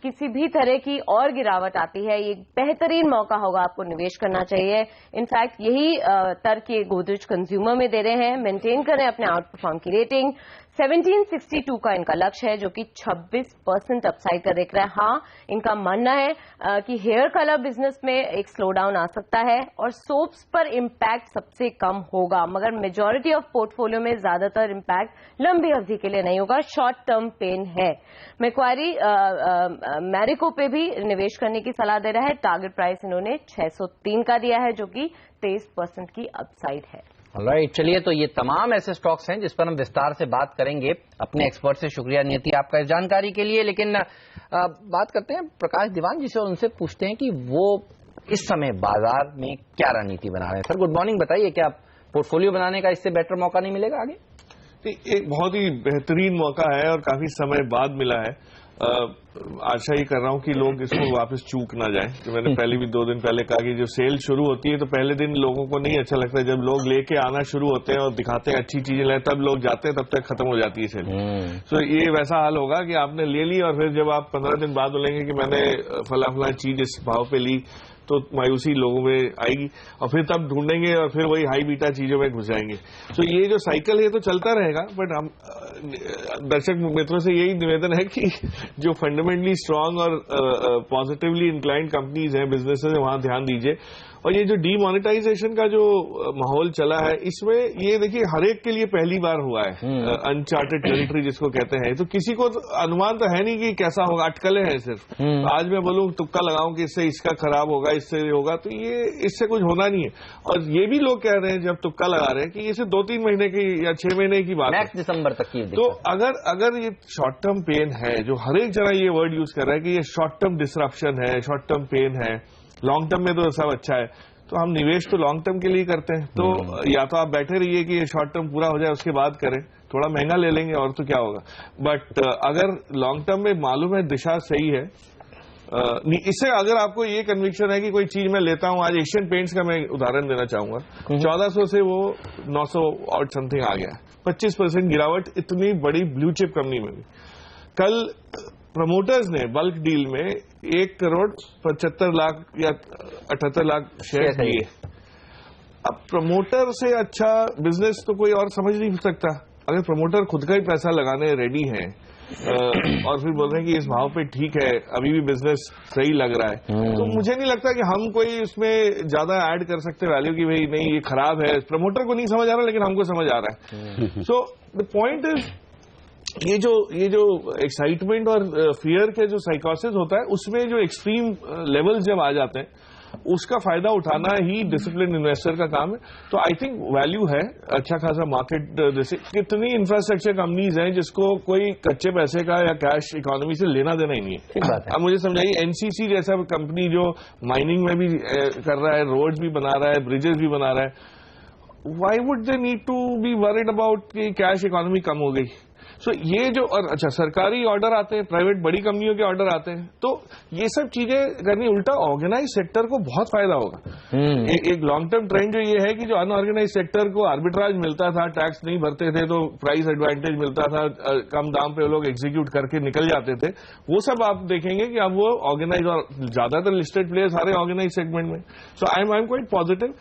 किसी भी तरह की और गिरावट आती है, ये बेहतरीन मौका होगा, आपको निवेश करना चाहिए। इनफैक्ट यही तर्क ये गोदरेज कंज्यूमर में दे रहे हैं, मेंटेन कर रहे हैं अपने आउट परफॉर्म की रेटिंग। 1762 का इनका लक्ष्य है, जो कि 26% अपसाइड का देख रहा है। हाँ, इनका मानना है कि हेयर कलर बिजनेस में एक स्लो डाउन आ सकता है और सोप्स पर इम्पैक्ट सबसे कम होगा, मगर मेजॉरिटी ऑफ पोर्टफोलियो में ज्यादातर इम्पैक्ट लंबी अवधि के लिए नहीं होगा, शॉर्ट टर्म पेन है। मैक्वारी मैरिको पे भी निवेश करने की सलाह दे रहा है। टारगेट प्राइस इन्होंने 603 का दिया है, जो कि 23% की अपसाइड है। ऑलराइट, चलिए, तो ये तमाम ऐसे स्टॉक्स हैं जिस पर हम विस्तार से बात करेंगे अपने एक्सपर्ट से। शुक्रिया नियति आपका इस जानकारी के लिए। लेकिन बात करते हैं प्रकाश दीवान जी से, उनसे पूछते हैं कि वो इस समय बाजार में क्या रणनीति बना रहे हैं। सर गुड मॉर्निंग, बताइए क्या पोर्टफोलियो बनाने का इससे बेटर मौका नहीं मिलेगा आगे? एक बहुत ही बेहतरीन मौका है और काफी समय बाद मिला है। आशा ही कर रहा हूं कि लोग इसको वापस चूक ना जाएं। तो मैंने पहले भी 2 दिन पहले कहा कि जब सेल शुरू होती है तो पहले दिन लोगों को नहीं अच्छा लगता, जब लोग लेके आना शुरू होते हैं और दिखाते हैं अच्छी चीजें ले, तब लोग जाते हैं, तब तक खत्म हो जाती है सेल। तो ये वैसा हाल होगा कि आपने ले ली और फिर जब आप 15 दिन बाद बोलेंगे कि मैंने फला चीज इस भाव पे ली, तो मायूसी लोगों में आएगी और फिर तब ढूंढेंगे और फिर वही हाई बीटा चीजों में घुस जाएंगे। तो ये जो साइकिल है तो चलता रहेगा, बट हम दर्शक मित्रों से यही निवेदन है कि जो फंडामेंटली स्ट्रांग और पॉजिटिवली इंक्लाइंड कंपनीज हैं, बिजनेसेस हैं, वहां ध्यान दीजिए। और ये जो डीमोनेटाइजेशन का जो माहौल चला है, इसमें ये देखिए हर एक के लिए पहली बार हुआ है, अनचार्टेड टेरिटरी जिसको कहते हैं। तो किसी को अनुमान तो है नहीं कि कैसा होगा, अटकलें हैं सिर्फ। तो आज मैं बोलूं तुक्का लगाऊं कि इससे इसका खराब होगा, इससे होगा, तो ये इससे कुछ होना नहीं है। और ये भी लोग कह रहे हैं जब तुक्का लगा रहे हैं कि ये सिर्फ 2-3 महीने की या 6 महीने की बात है, नेक्स्ट दिसंबर तक की। तो अगर ये शॉर्ट टर्म पेन है, जो हर एक जगह ये वर्ड यूज कर रहा है कि ये शॉर्ट टर्म डिसरप्शन है, शॉर्ट टर्म पेन है, लॉन्ग टर्म में तो सब अच्छा है, तो हम निवेश तो लॉन्ग टर्म के लिए करते हैं। तो या तो आप बैठे रहिए कि ये शॉर्ट टर्म पूरा हो जाए उसके बाद करें, थोड़ा महंगा ले लेंगे और तो क्या होगा। बट अगर लॉन्ग टर्म में मालूम है दिशा सही है, इससे अगर आपको ये कन्विक्शन है कि कोई चीज मैं लेता हूं, आज एशियन पेंट्स का मैं उदाहरण देना चाहूंगा, 1400 से वो 900 और समथिंग आ गया, 25% गिरावट इतनी बड़ी ब्लू चिप कंपनी में भी। कल प्रमोटर्स ने बल्क डील में 1 करोड़ 75 लाख या 78 लाख शेयर दिए। अब प्रमोटर से अच्छा बिजनेस तो कोई और समझ नहीं सकता। अगर प्रमोटर खुद का ही पैसा लगाने रेडी है और फिर बोल रहे हैं कि इस भाव पे ठीक है, अभी भी बिजनेस सही लग रहा है, तो मुझे नहीं लगता कि हम कोई उसमें ज्यादा ऐड कर सकते वैल्यू की भाई नहीं ये खराब है। प्रमोटर को नहीं समझ आ रहा, लेकिन हमको समझ आ रहा है। सो द पॉइंट इज ये जो एक्साइटमेंट और फियर के जो साइकोसिस होता है, उसमें जो एक्सट्रीम लेवल्स जब आ जाते हैं, उसका फायदा उठाना ही डिसिप्लिन इन्वेस्टर का काम है। तो आई थिंक वैल्यू है अच्छा खासा मार्केट। जैसे कितनी इंफ्रास्ट्रक्चर कंपनीज हैं जिसको कोई कच्चे पैसे का या कैश इकोनॉमी से लेना देना ही नहीं है। अब मुझे समझाइए, एनसीसी जैसा कंपनी जो माइनिंग में भी कर रहा है, रोड्स भी बना रहा है, ब्रिजेस भी बना रहा है, why would they need to be worried about कि कैश इकोनॉमी कम हो गई। सो ये जो और अच्छा सरकारी ऑर्डर आते हैं, प्राइवेट बड़ी कंपनियों के ऑर्डर आते हैं, तो ये सब चीजें करनी, उल्टा ऑर्गेनाइज सेक्टर को बहुत फायदा होगा। एक लॉन्ग टर्म ट्रेंड जो ये है कि जो अनऑर्गेनाइज सेक्टर को आर्बिट्राज मिलता था, टैक्स नहीं भरते थे तो प्राइस एडवांटेज मिलता था, कम दाम पे लोग एग्जीक्यूट करके निकल जाते थे, वो सब आप देखेंगे कि अब वो ऑर्गेनाइज और ज्यादातर लिस्टेड प्लेयर सारे ऑर्गेनाइज सेगमेंट में। सो आई एम क्वाइट पॉजिटिव।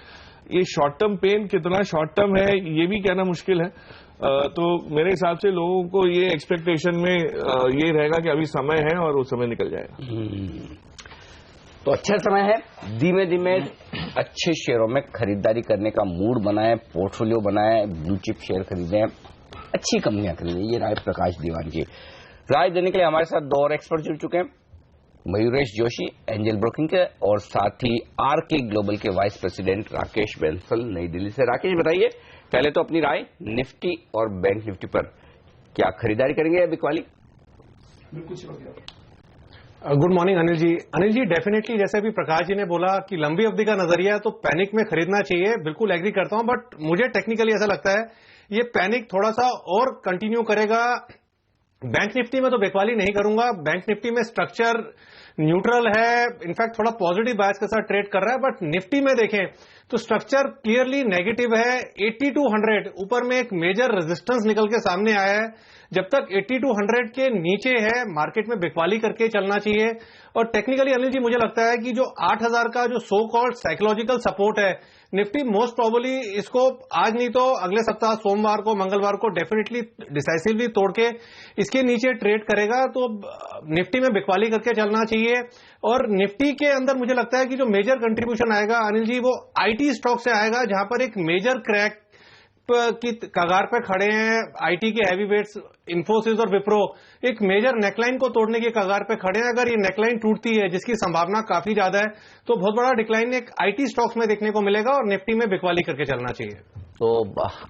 ये शॉर्ट टर्म पेन कितना शॉर्ट टर्म है ये भी कहना मुश्किल है। तो मेरे हिसाब से लोगों को ये एक्सपेक्टेशन में ये रहेगा कि अभी समय है और वो समय निकल जाएगा। तो अच्छा समय है, धीमे धीमे अच्छे शेयरों में खरीदारी करने का मूड बनाए, पोर्टफोलियो बनाए, ब्लू चिप शेयर खरीदें, अच्छी कंपनियां खरीदें। ये राय प्रकाश दीवान की। राय देने के लिए हमारे साथ 2 और एक्सपर्ट जुड़ चुके हैं, मयूरेश जोशी एंजल ब्रोकिंग के, और साथ ही आरके ग्लोबल के वाइस प्रेसिडेंट राकेश बेंसल नई दिल्ली से। राकेश बताइए पहले तो अपनी राय निफ्टी और बैंक निफ्टी पर, क्या खरीदारी करेंगे या बिकवाली? गुड मॉर्निंग अनिल जी। अनिल जी, डेफिनेटली जैसे अभी प्रकाश जी ने बोला कि लंबी अवधि का नजरिया है तो पैनिक में खरीदना चाहिए, बिल्कुल एग्री करता हूं, बट मुझे टेक्निकली ऐसा लगता है ये पैनिक थोड़ा सा और कंटिन्यू करेगा। बैंक निफ्टी में तो बिकवाली नहीं करूंगा। बैंक निफ्टी में स्ट्रक्चर न्यूट्रल है, इनफैक्ट थोड़ा पॉजिटिव बायस के साथ ट्रेड कर रहा है। बट निफ्टी में देखें तो स्ट्रक्चर क्लियरली नेगेटिव है। 8200 ऊपर में एक मेजर रेजिस्टेंस निकल के सामने आया है। जब तक 8200 के नीचे है मार्केट में बिकवाली करके चलना चाहिए। और टेक्निकली अनिल जी मुझे लगता है कि जो 8000 का जो सो कॉल्ड साइकोलॉजिकल सपोर्ट है, निफ्टी मोस्ट प्रोबेबली इसको आज नहीं तो अगले सप्ताह सोमवार को मंगलवार को डेफिनेटली डिसाइसिवली तोड़ के इसके नीचे ट्रेड करेगा। तो निफ्टी में बिकवाली करके चलना चाहिए। और निफ्टी के अंदर मुझे लगता है कि जो मेजर कंट्रीब्यूशन आएगा अनिल जी वो आईटी स्टॉक से आएगा, जहां पर एक मेजर क्रैक की कगार पे खड़े हैं। आईटी के हैवी वेट्स इंफोसिस और विप्रो एक मेजर नेकलाइन को तोड़ने की कगार पे खड़े हैं। अगर ये नेकलाइन टूटती है, जिसकी संभावना काफी ज्यादा है, तो बहुत बड़ा डिक्लाइन एक आईटी स्टॉक्स में देखने को मिलेगा और निफ्टी में बिकवाली करके चलना चाहिए। तो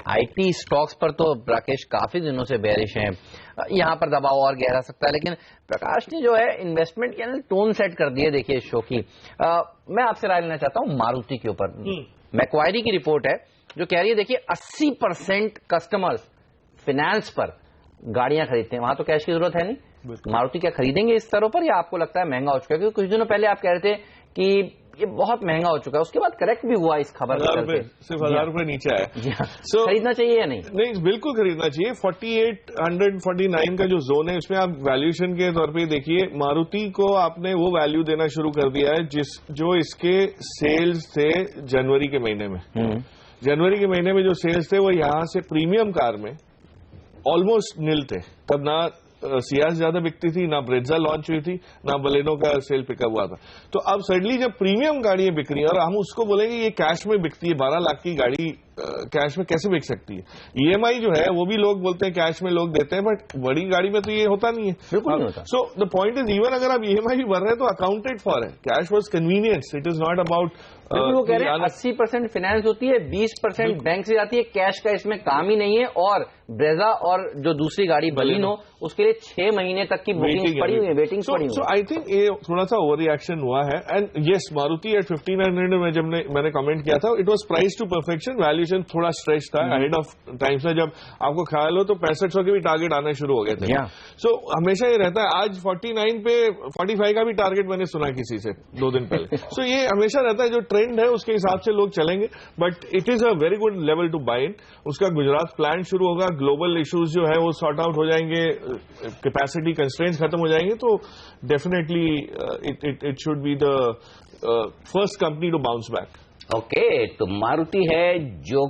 आईटी स्टॉक्स पर तो राकेश काफी दिनों से बेरिश हैं, यहां पर दबाव और गहरा सकता है। लेकिन प्रकाश ने जो है इन्वेस्टमेंट के अंदर टोन सेट कर दिए देखिए शो की। मैं आपसे राय लेना चाहता हूं मारुति के ऊपर। मैक्वायरी की रिपोर्ट है जो कह रही है देखिए 80% कस्टमर्स फाइनेंस पर गाड़ियां खरीदते हैं, वहां तो कैश की जरूरत है नहीं। मारुति क्या खरीदेंगे इस स्तरों पर, या आपको लगता है महंगा हो चुका है? क्योंकि कुछ दिनों पहले आप कह रहे थे कि ये बहुत महंगा हो चुका है, उसके बाद करेक्ट भी हुआ इस खबर में, सिर्फ 1000 रुपए नीचे आया। खरीदना चाहिए या नहीं? नहीं, बिल्कुल खरीदना चाहिए। 4849 का जो जोन है उसमें आप वैल्यूएशन के तौर पे देखिए, मारुति को आपने वो वैल्यू देना शुरू कर दिया है जो इसके सेल्स थे जनवरी के महीने में। जनवरी के महीने में जो सेल्स थे वो यहां से प्रीमियम कार में ऑलमोस्ट नील थे। तब ना सियाज ज्यादा बिकती थी, ना ब्रेजा लॉन्च हुई थी, ना बलेनो का सेल पिकअप हुआ था। तो अब सडनली जब प्रीमियम गाड़ियां बिक रही है और हम उसको बोलेंगे ये कैश में बिकती है, 12 लाख की गाड़ी कैश में कैसे बिक सकती है? ईएमआई जो है वो भी लोग बोलते हैं कैश में लोग देते हैं, बट बड़ी गाड़ी में तो ये होता नहीं है। So the point is, even अगर आप ईएमआई भी भर रहे हैं तो अकाउंटेड फॉर है। Cash was convenience, it is not about. वो कह रहे हैं 80% फाइनेंस होती है, 20% बैंक से जाती है, कैश का इसमें काम ही नहीं है। और ब्रेजा और जो दूसरी गाड़ी बलिनो उसके लिए 6 महीने तक की बुकिंग पड़ी हुई है, वेटिंग पड़ी हुई है। सो आई थिंक ये थोड़ा सा ओवर रिएक्शन हुआ है। एंड यस, मारुति एट 5900 में जब मैंने कमेंट किया था, it was price to perfection. Valuation थोड़ा स्ट्रेच था अहेड ऑफ टाइम्स में। जब आपको ख्याल हो तो 6500 के भी टारगेट आने शुरू हो गए थे। सो हमेशा ये रहता है। आज 49 पे 45 का भी टारगेट मैंने सुना किसी से 2 दिन पहले। सो ये हमेशा रहता है, जो ट्रेंड है उसके हिसाब से लोग चलेंगे। But it is a very good level to buy in. उसका गुजरात प्लांट शुरू होगा, ग्लोबल इश्यूज जो है वो सॉर्ट आउट हो जाएंगे, कैपेसिटी कंस्ट्रेंट्स खत्म हो जाएंगे, तो definitely it should be the first company to bounce back. Okay, तो मारुति है जो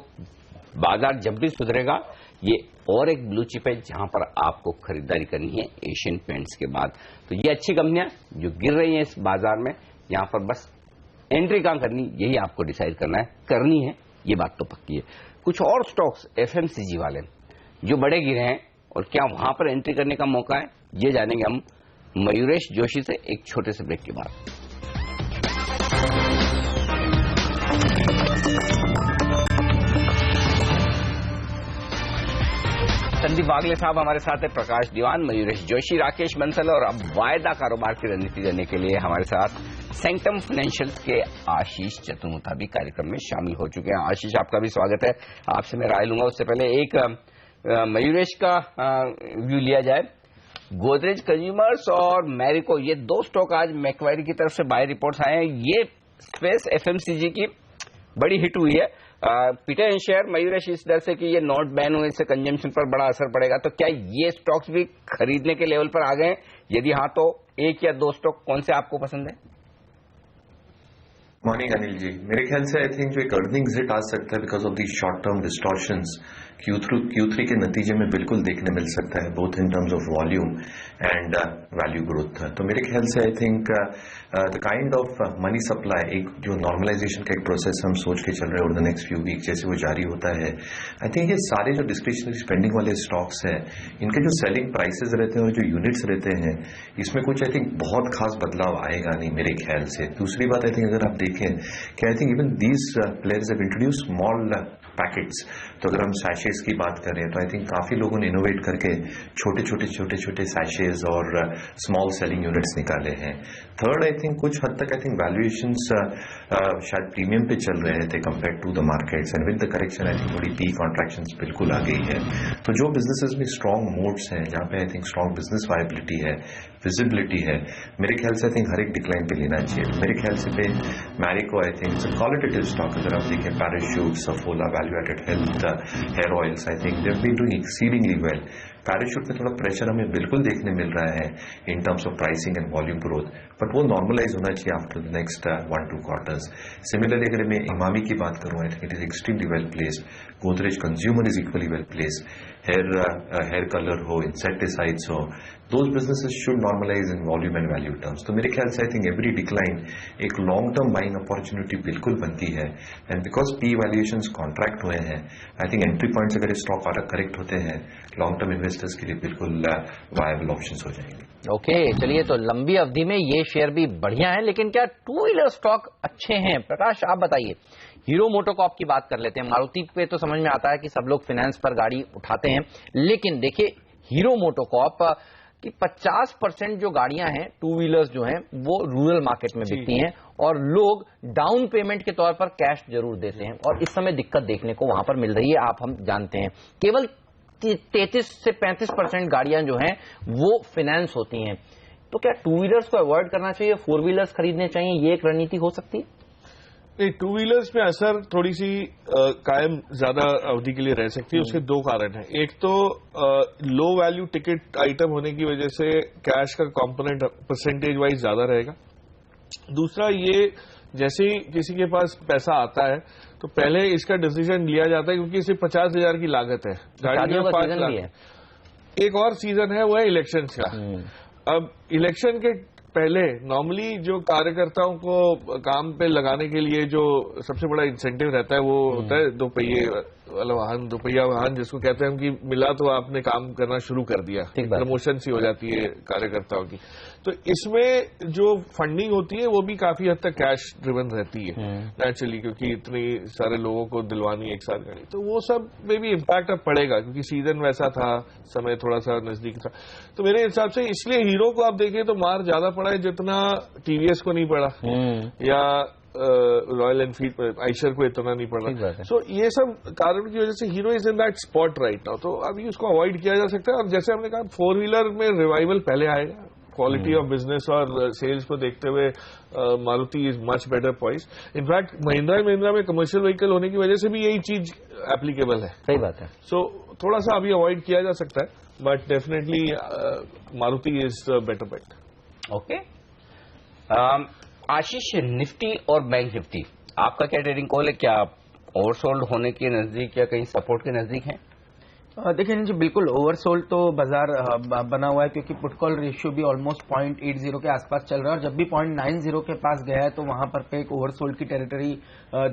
बाजार जब भी सुधरेगा, ये और एक ब्लू चिप है जहां पर आपको खरीदारी करनी है एशियन पेंट्स के बाद। तो ये अच्छी कंपनियां जो गिर रही हैं इस बाजार में, यहां पर बस एंट्री कहां करनी यही आपको डिसाइड करनी है, ये बात तो पक्की है। कुछ और स्टॉक्स एफएमसीजी वाले जो बड़े गिरे हैं और क्या वहां पर एंट्री करने का मौका है, ये जानेंगे हम मयूरेश जोशी से एक छोटे से ब्रेक के बाद। संदीप वागले साहब हमारे साथ है, प्रकाश दीवान, मयूरेश जोशी, राकेश बंसल, और अब वायदा कारोबार की रणनीति देने के लिए हमारे साथ सेंक्टम फाइनेंशियल्स के आशीष चतुर्मुथा भी कार्यक्रम में शामिल हो चुके हैं। आशीष, आपका भी स्वागत है। आपसे मैं राय लूंगा, उससे पहले एक मयूरेश का व्यू लिया जाए। गोदरेज कंज्यूमर्स और मैरिको, ये 2 स्टॉक आज मैक्वायरी की तरफ से बाय रिपोर्ट्स आए हैं। ये स्पेस एफएमसीजी की बड़ी हिट हुई है। पीटर एंड शेयर, मयूरेश, इस डर से कि ये नोट बैन होने से कंजम्पशन पर बड़ा असर पड़ेगा, तो क्या ये स्टॉक्स भी खरीदने के लेवल पर आ गए? यदि हाँ, तो 1 या 2 स्टॉक कौन से आपको पसंद है? मॉर्निंग अनिल जी, मेरे ख्याल से आई थिंक जो एक अर्निंग्स हिट आ सकता है because of the short term distortions Q3 के नतीजे में बिल्कुल देखने मिल सकता है, both in terms of volume and value growth. तो मेरे ख्याल से I think the kind of money supply, एक जो नॉर्मलाइजेशन का एक प्रोसेस हम सोच के चल रहे हैं over the next few week, जैसे वो जारी होता है, आई थिंक ये सारे जो डिस्क्रिशनरी स्पेंडिंग वाले स्टॉक्स हैं, इनके जो सेलिंग प्राइसेस रहते हैं और जो यूनिट्स रहते हैं, इसमें कुछ आई थिंक बहुत खास बदलाव आएगा नहीं मेरे ख्याल से। दूसरी बात आई थिंक अगर आप देखें कि I think even these players have introduce small packets. तो अगर हम सैशेज की बात करें तो आई थिंक काफी लोगों ने इनोवेट करके छोटे छोटे सैशेज और स्मॉल सेलिंग यूनिट्स निकाले हैं। थर्ड, आई थिंक कुछ हद तक आई थिंक वैल्यूएशंस शायद प्रीमियम पे चल रहे थे compare to the markets, and with the correction I think थोड़ी पी कॉन्ट्रैक्शंस बिल्कुल आ गई है। तो जो बिजनेसेस में स्ट्रॉन्ग मोड्स हैं, जहां पे I think strong business viability है, विजिबिलिटी है, मेरे ख्याल से आई थिंक हर एक डिक्लाइन पे लेना चाहिए। मेरे ख्याल से पे Marico I think qualitative stock अगर आप देखें, Parachute, Saffola, value added health, hair oils, I think they have been doing exceedingly well. Parachute में थोड़ा प्रेशर हमें बिल्कुल देखने मिल रहा है in terms of pricing and volume growth, but वो नॉर्मलाइज होना चाहिए after the next 1-2 quarters. Similarly अगर मैं इमामी की बात करूं, I think it is extremely well placed. Godrej consumer is equally well placed. Hair colour हो, इंसेक्टिसाइड्स हो, those businesses should normalize in volume and value terms. तो मेरे ख्याल से आई थिंक एवरी डिक्लाइन एक लॉन्ग टर्म बाइंग अपॉर्चुनिटी बिल्कुल बनती है, and because P valuations contract हुए हैं, आई थिंक एंट्री पॉइंट्स अगर स्टॉक करेक्ट होते हैं लॉन्ग टर्म इन्वेस्टर्स के लिए बिल्कुल वायबल ऑप्शंस हो जाएंगे। ओके, चलिए, तो लंबी अवधि में ये शेयर भी बढ़िया है, लेकिन क्या टू व्हीलर स्टॉक अच्छे हैं? प्रकाश, आप बताइए। हीरो मोटोकॉर्प की बात कर लेते हैं। मारुति पे तो समझ में आता है कि सब लोग फाइनेंस पर गाड़ी उठाते हैं, लेकिन देखिए हीरो मोटोकॉर्प कि 50% जो गाड़ियां हैं, टू व्हीलर्स जो हैं, वो रूरल मार्केट में बिकती हैं और लोग डाउन पेमेंट के तौर पर कैश जरूर देते हैं, और इस समय दिक्कत देखने को वहां पर मिल रही है, आप हम जानते हैं। केवल 33 से 35% गाड़ियां जो हैं वो फाइनेंस होती हैं। तो क्या टू व्हीलर्स को अवॉइड करना चाहिए, फोर व्हीलर्स खरीदने चाहिए, ये एक रणनीति हो सकती है? नहीं, टू व्हीलर्स में असर थोड़ी सी कायम ज्यादा अवधि के लिए रह सकती है। उसके दो कारण हैं। एक तो लो वैल्यू टिकट आइटम होने की वजह से कैश का कंपोनेंट परसेंटेज वाइज ज्यादा रहेगा। दूसरा, ये जैसे ही किसी के पास पैसा आता है तो पहले इसका डिसीजन लिया जाता है, क्योंकि सिर्फ 50,000 की लागत है, गाड़ी में 5 लाख। एक और सीजन है, वो है इलेक्शन का। अब इलेक्शन के पहले नॉर्मली जो कार्यकर्ताओं को काम पे लगाने के लिए जो सबसे बड़ा इंसेंटिव रहता है वो होता है दोपहिया वाहन जिसको कहते हैं कि मिला तो आपने काम करना शुरू कर दिया, प्रमोशन सी हो जाती है कार्यकर्ताओं की। तो इसमें जो फंडिंग होती है वो भी काफी हद तक कैश ड्रिवन रहती है नेचुरली, क्योंकि इतनी सारे लोगों को दिलवानी एक साथ गाड़ी, तो वो सब में भी इम्पैक्ट अब पड़ेगा, क्योंकि सीजन वैसा था, समय थोड़ा सा नजदीक था। तो मेरे हिसाब से इसलिए हीरो को आप देखें तो मार ज्यादा पड़ा है जितना टीवीएस को नहीं पड़ा, या रॉयल एनफील्ड आइशर को इतना नहीं पड़ा। सो ये सब कारण की वजह से hero is in that spot right now, तो अभी उसको अवॉइड किया जा सकता है। और जैसे हमने कहा, फोर व्हीलर में रिवाइवल पहले आएगा, क्वालिटी ऑफ बिजनेस और सेल्स को देखते हुए Maruti is much better poised. In fact Mahindra में कमर्शियल व्हीकल होने की वजह से भी यही चीज एप्लीकेबल है। सही बात है। सो थोड़ा सा अभी अवॉइड किया जा सकता है, but definitely Maruti is better bet. Okay, Ashish, Nifty और बैंक निफ्टी, आपका क्या ट्रेडिंग कॉल है? क्या ओवरसोल्ड होने के नजदीक या कहीं सपोर्ट के नजदीक है? देखिए जी, बिल्कुल ओवरसोल्ड तो बाजार बना हुआ है, क्योंकि पुट कॉल रेशियो भी ऑलमोस्ट 0.80 के आसपास चल रहा है, और जब भी 0.90 के पास गया है तो वहां पर पे एक ओवरसोल्ड की टेरिटरी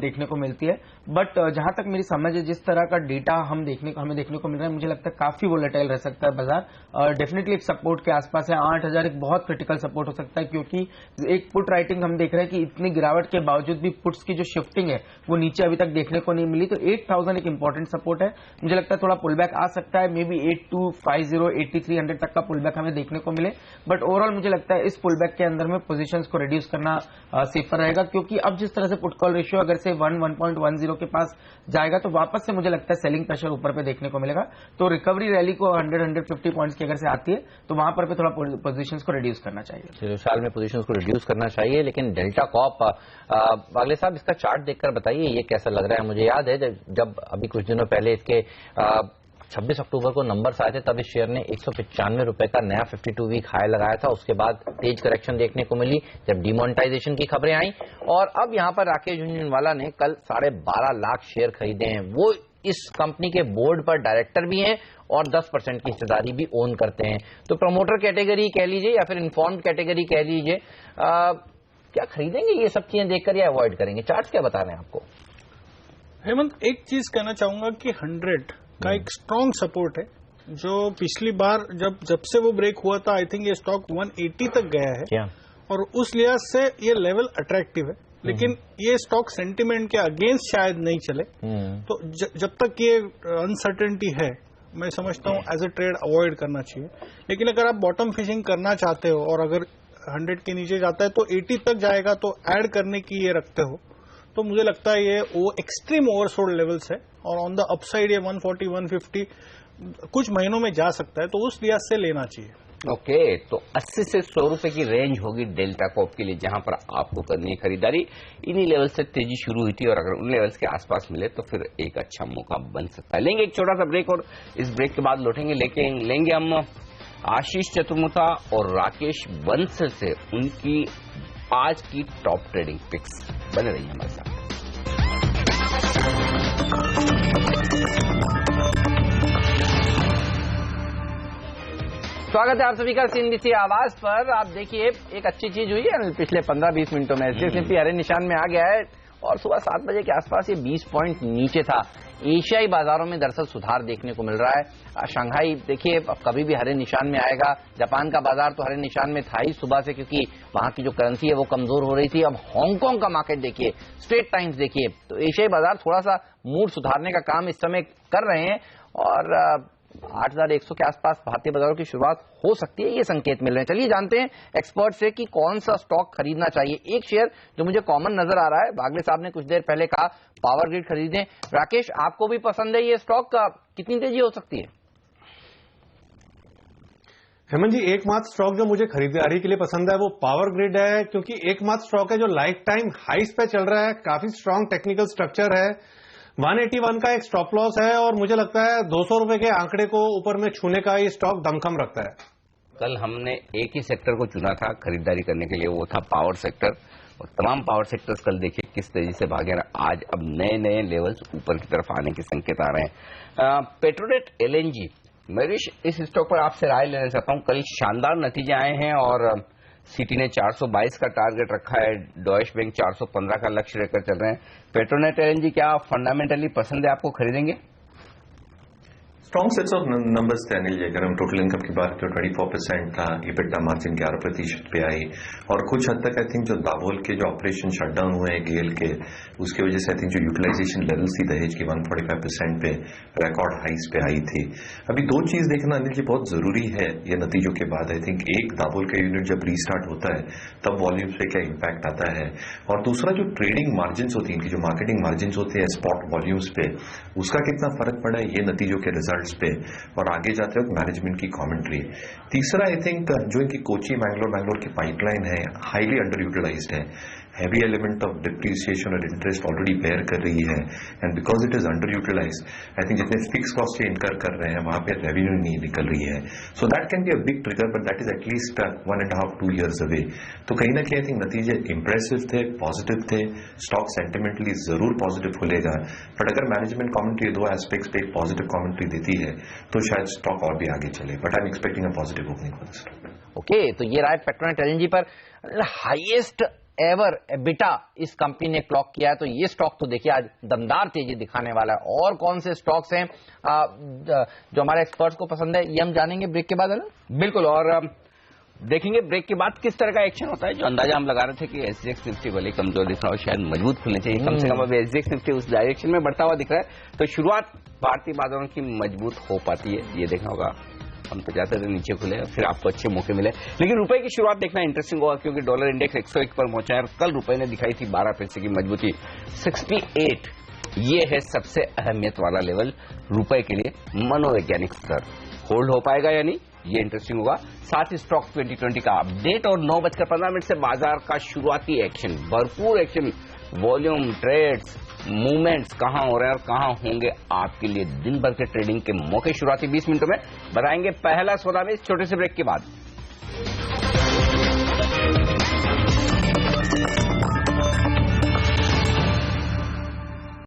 देखने को मिलती है। बट जहां तक मेरी समझ है, जिस तरह का डेटा हमें देखने को मिल रहा है, मुझे लगता है काफी वोलेटाइल रह सकता है बाजार। डेफिनेटली एक सपोर्ट के आसपास है, 8,000 एक बहुत क्रिटिकल सपोर्ट हो सकता है, क्योंकि एक पुट राइटिंग हम देख रहे हैं कि इतनी गिरावट के बावजूद भी पुट्स की जो शिफ्टिंग है वो नीचे अभी तक देखने को नहीं मिली। तो 8,000 एक इंपॉर्टेंट सपोर्ट है। मुझे लगता है थोड़ा पुल बैक आ सकता है, मे बी 8250 8300 तक का पुल बैक हमें देखने को मिले। बट ओवरऑल मुझे लगता है इस पुल बैक के अंदर में पोजीशंस को रिड्यूस करना सेफर रहेगा, क्योंकि अब जिस तरह से पुट कॉल रेशियो अगर से 1.10 के पास जाएगा तो वापस से मुझे लगता है सेलिंग प्रेशर ऊपर पे देखने को मिलेगा। तो रिकवरी रैली को 100-150 पॉइंट्स की अगर से आती है तो वहां पर थोड़ा पोजीशंस को रिड्यूस करना चाहिए। साल में पोजीशंस को रिड्यूस करना चाहिए। लेकिन डेल्टा कॉप, बागले साहब, इसका चार्ट देखकर बताइए ये कैसा लग रहा है? मुझे याद है जब अभी कुछ दिनों पहले इसके 26 अक्टूबर को नंबर्स आए थे, तब इस शेयर ने 195 रुपए का नया 52 वीक हाई लगाया था। उसके बाद तेज करेक्शन देखने को मिली जब डिमोनेटाइजेशन की खबरें आई, और अब यहां पर राकेश झुनझुनवाला ने कल 12.5 लाख शेयर खरीदे हैं। वो इस कंपनी के बोर्ड पर डायरेक्टर भी हैं और 10% की हिस्सेदारी भी ओन करते हैं। तो प्रमोटर कैटेगरी कह लीजिए या फिर इन्फॉर्म्ड कैटेगरी कह लीजिए, क्या खरीदेंगे ये सब चीजें देखकर या अवॉइड करेंगे? चार्ट क्या बता रहे हैं आपको? हेमंत, एक चीज कहना चाहूंगा कि 100 का एक स्ट्रॉन्ग सपोर्ट है, जो पिछली बार जब से वो ब्रेक हुआ था, आई थिंक ये स्टॉक 180 तक गया है। क्या? और उस लिहाज से ये लेवल अट्रैक्टिव है। लेकिन ये स्टॉक सेंटिमेंट के अगेंस्ट शायद नहीं चले। तो जब तक ये अनसर्टेनिटी है, मैं समझता हूँ एज ए ट्रेड अवॉइड करना चाहिए। लेकिन अगर आप बॉटम फिशिंग करना चाहते हो और अगर 100 के नीचे जाता है तो 80 तक जाएगा तो ऐड करने की ये रखते हो, तो मुझे लगता है ये वो एक्सट्रीम ओवरसोल्ड लेवल्स है और ऑन द अपसाइड ये 140 150 कुछ महीनों में जा सकता है, तो उस लिहाज से लेना चाहिए। ओके, तो 80 से 100 रुपए की रेंज होगी डेल्टा कॉर्प के लिए, जहां पर आपको करनी है खरीदारी। इन्हीं लेवल से तेजी शुरू हुई थी और अगर उन लेवल्स के आसपास मिले तो फिर एक अच्छा मौका बन सकता है। लेंगे एक छोटा सा ब्रेक और इस ब्रेक के बाद लौटेंगे, लेंगे हम आशीष चतुर्मुथा और राकेश बंसल से उनकी आज की टॉप ट्रेडिंग पिक्स। बने रहिए हमारे साथ। स्वागत है आप सभी का सीएनबीसी आवाज पर। आप देखिए एक अच्छी चीज हुई है पिछले 15-20 मिनटों में, एसजीएक्स निफ्टी हरे निशान में आ गया है और सुबह 7 बजे के आसपास ये 20 पॉइंट नीचे था। एशियाई बाजारों में दरअसल सुधार देखने को मिल रहा है। शंघाई देखिए अब कभी भी हरे निशान में आएगा। जापान का बाजार तो हरे निशान में था ही सुबह से, क्योंकि वहां की जो करेंसी है वो कमजोर हो रही थी। अब हांगकांग का मार्केट देखिए, स्ट्रेट टाइम्स देखिए, तो एशियाई बाजार थोड़ा सा मूड सुधारने का काम इस समय कर रहे हैं और 8,100 के आसपास भारतीय बाजारों की शुरुआत हो सकती है, ये संकेत मिल रहे हैं। चलिए जानते हैं एक्सपर्ट से कि कौन सा स्टॉक खरीदना चाहिए। एक शेयर जो मुझे कॉमन नजर आ रहा है, बागले साहब ने कुछ देर पहले कहा पावर ग्रिड खरीदें। राकेश, आपको भी पसंद है ये स्टॉक? का कितनी तेजी हो सकती है? हेमंत जी, एकमात्र स्टॉक जो मुझे खरीदारी के लिए पसंद है वो पावर ग्रिड है, क्योंकि एकमात्र स्टॉक है जो लाइफ टाइम हाइस पे चल रहा है, काफी स्ट्रांग टेक्निकल स्ट्रक्चर है, 181 का एक स्टॉप लॉस है और मुझे लगता है 200 रुपए के आंकड़े को ऊपर में छूने का ये स्टॉक दमखम रखता है। कल हमने एक ही सेक्टर को चुना था खरीदारी करने के लिए, वो था पावर सेक्टर, और तमाम पावर सेक्टर्स कल देखिए किस तेजी से भागे। आज अब नए नए लेवल्स ऊपर की तरफ आने के संकेत आ रहे हैं। पेट्रोनेट एलएनजी, मैं इस स्टॉक पर आपसे राय लेना चाहता हूं। कल शानदार नतीजे आए हैं और सिटी ने 422 का टारगेट रखा है, डॉइश बैंक 415 का लक्ष्य लेकर चल रहे हैं। पेट्रोनेट एलएनजी क्या फंडामेंटली पसंद है आपको, खरीदेंगे? स्ट्रॉन्ग सेट्स ऑफ नंबर्स थे अनिल जी। अगर हम टोटल इनकम की बात करें 24% था, इबिटा मार्जिन 11% पे आई और कुछ हद तक आई थिंक जो दाभोल के जो ऑपरेशन शटडाउन हुए हैं गेल के, उसकी वजह से आई थिंक जो यूटिलाइजेशन लेवल्स थी दहेज की 145% पे रिकॉर्ड हाइस पे आई थी। अभी दो चीज देखना अनिल जी बहुत जरूरी है ये नतीजों के बाद। आई थिंक एक, दाभोल का यूनिट जब रीस्टार्ट होता है तब वॉल्यूम्स पे क्या इम्पैक्ट आता है, और दूसरा जो ट्रेडिंग मार्जिन होती है इनकी, जो मार्केटिंग मार्जिन होते हैं स्पॉट वॉल्यूम्स पे, उसका कितना फर्क पड़ा है ये नतीजों के रिजल्ट पे, और आगे जाते वक्त मैनेजमेंट की कमेंट्री। तीसरा आई थिंक जो इनकी कोची बैंगलोर की पाइपलाइन है हाईली अंडर यूटिलाइज्ड है, हैवी एलिमेंट ऑफ डिप्रिसिएशन और इंटरेस्ट ऑलरेडी बेयर कर रही है, and because it is under utilized I think जितने फिक्स कॉस्ट इनकर कर रहे हैं वहां पे रेवेन्यू नहीं निकल रही है। So that can be a big trigger, but that is at least 1.5-2 years away. तो कहीं ना कहीं आई थिंक नतीजे इंप्रेसिव थे, पॉजिटिव थे, स्टॉक सेंटिमेंटली जरूर पॉजिटिव खुलेगा, बट अगर मैनेजमेंट कमेंट्री दो एस्पेक्ट्स पे एक पॉजिटिव कमेंट्री देती है तो शायद स्टॉक और भी आगे चले, but I am expecting a positive opening for the stock. Okay, तो ये रहा पेट्रोनेट एलएनजी पर हाईएस्ट एवर एबिटा इस कंपनी ने क्लॉक किया है, तो ये स्टॉक तो देखिए आज दमदार तेजी दिखाने वाला है। और कौन से स्टॉक्स हैं जो हमारे एक्सपर्ट्स को पसंद है, ये हम जानेंगे ब्रेक के बाद, है ना? बिल्कुल, और देखेंगे ब्रेक के बाद किस तरह का एक्शन होता है। जो अंदाजा हम लगा रहे थे कि एसजीएक्स निफ्टी भले कमजोर दिख रहा हो, शायद मजबूत खुलने चाहिए, कम से कम अब एसजीएक्स निफ्टी उस डायरेक्शन में बढ़ता हुआ दिख रहा है, तो शुरुआत भारतीय बाजारों की मजबूत हो पाती है। ये देखना होगा, हम तो जाते थे नीचे खुले, फिर आपको अच्छे मौके मिले, लेकिन रुपए की शुरुआत देखना इंटरेस्टिंग होगा, क्योंकि डॉलर इंडेक्स 101 पर पहुंचा है और कल रुपए ने दिखाई थी 12 पैसे की मजबूती। 68 ये है सबसे अहमियत वाला लेवल रुपए के लिए, मनोवैज्ञानिक स्तर। होल्ड हो पाएगा या नहीं, ये इंटरेस्टिंग होगा। साथ ही स्टॉक 2020 का अपडेट और 9:15 से बाजार का शुरुआती एक्शन, भरपूर एक्शन, वॉल्यूम, ट्रेड्स, मूवमेंट्स कहां हो रहे हैं और कहां होंगे आपके लिए दिन भर के ट्रेडिंग के मौके। शुरुआती 20 मिनटों में बताएंगे। पहला सौदा में इस छोटे से ब्रेक के बाद।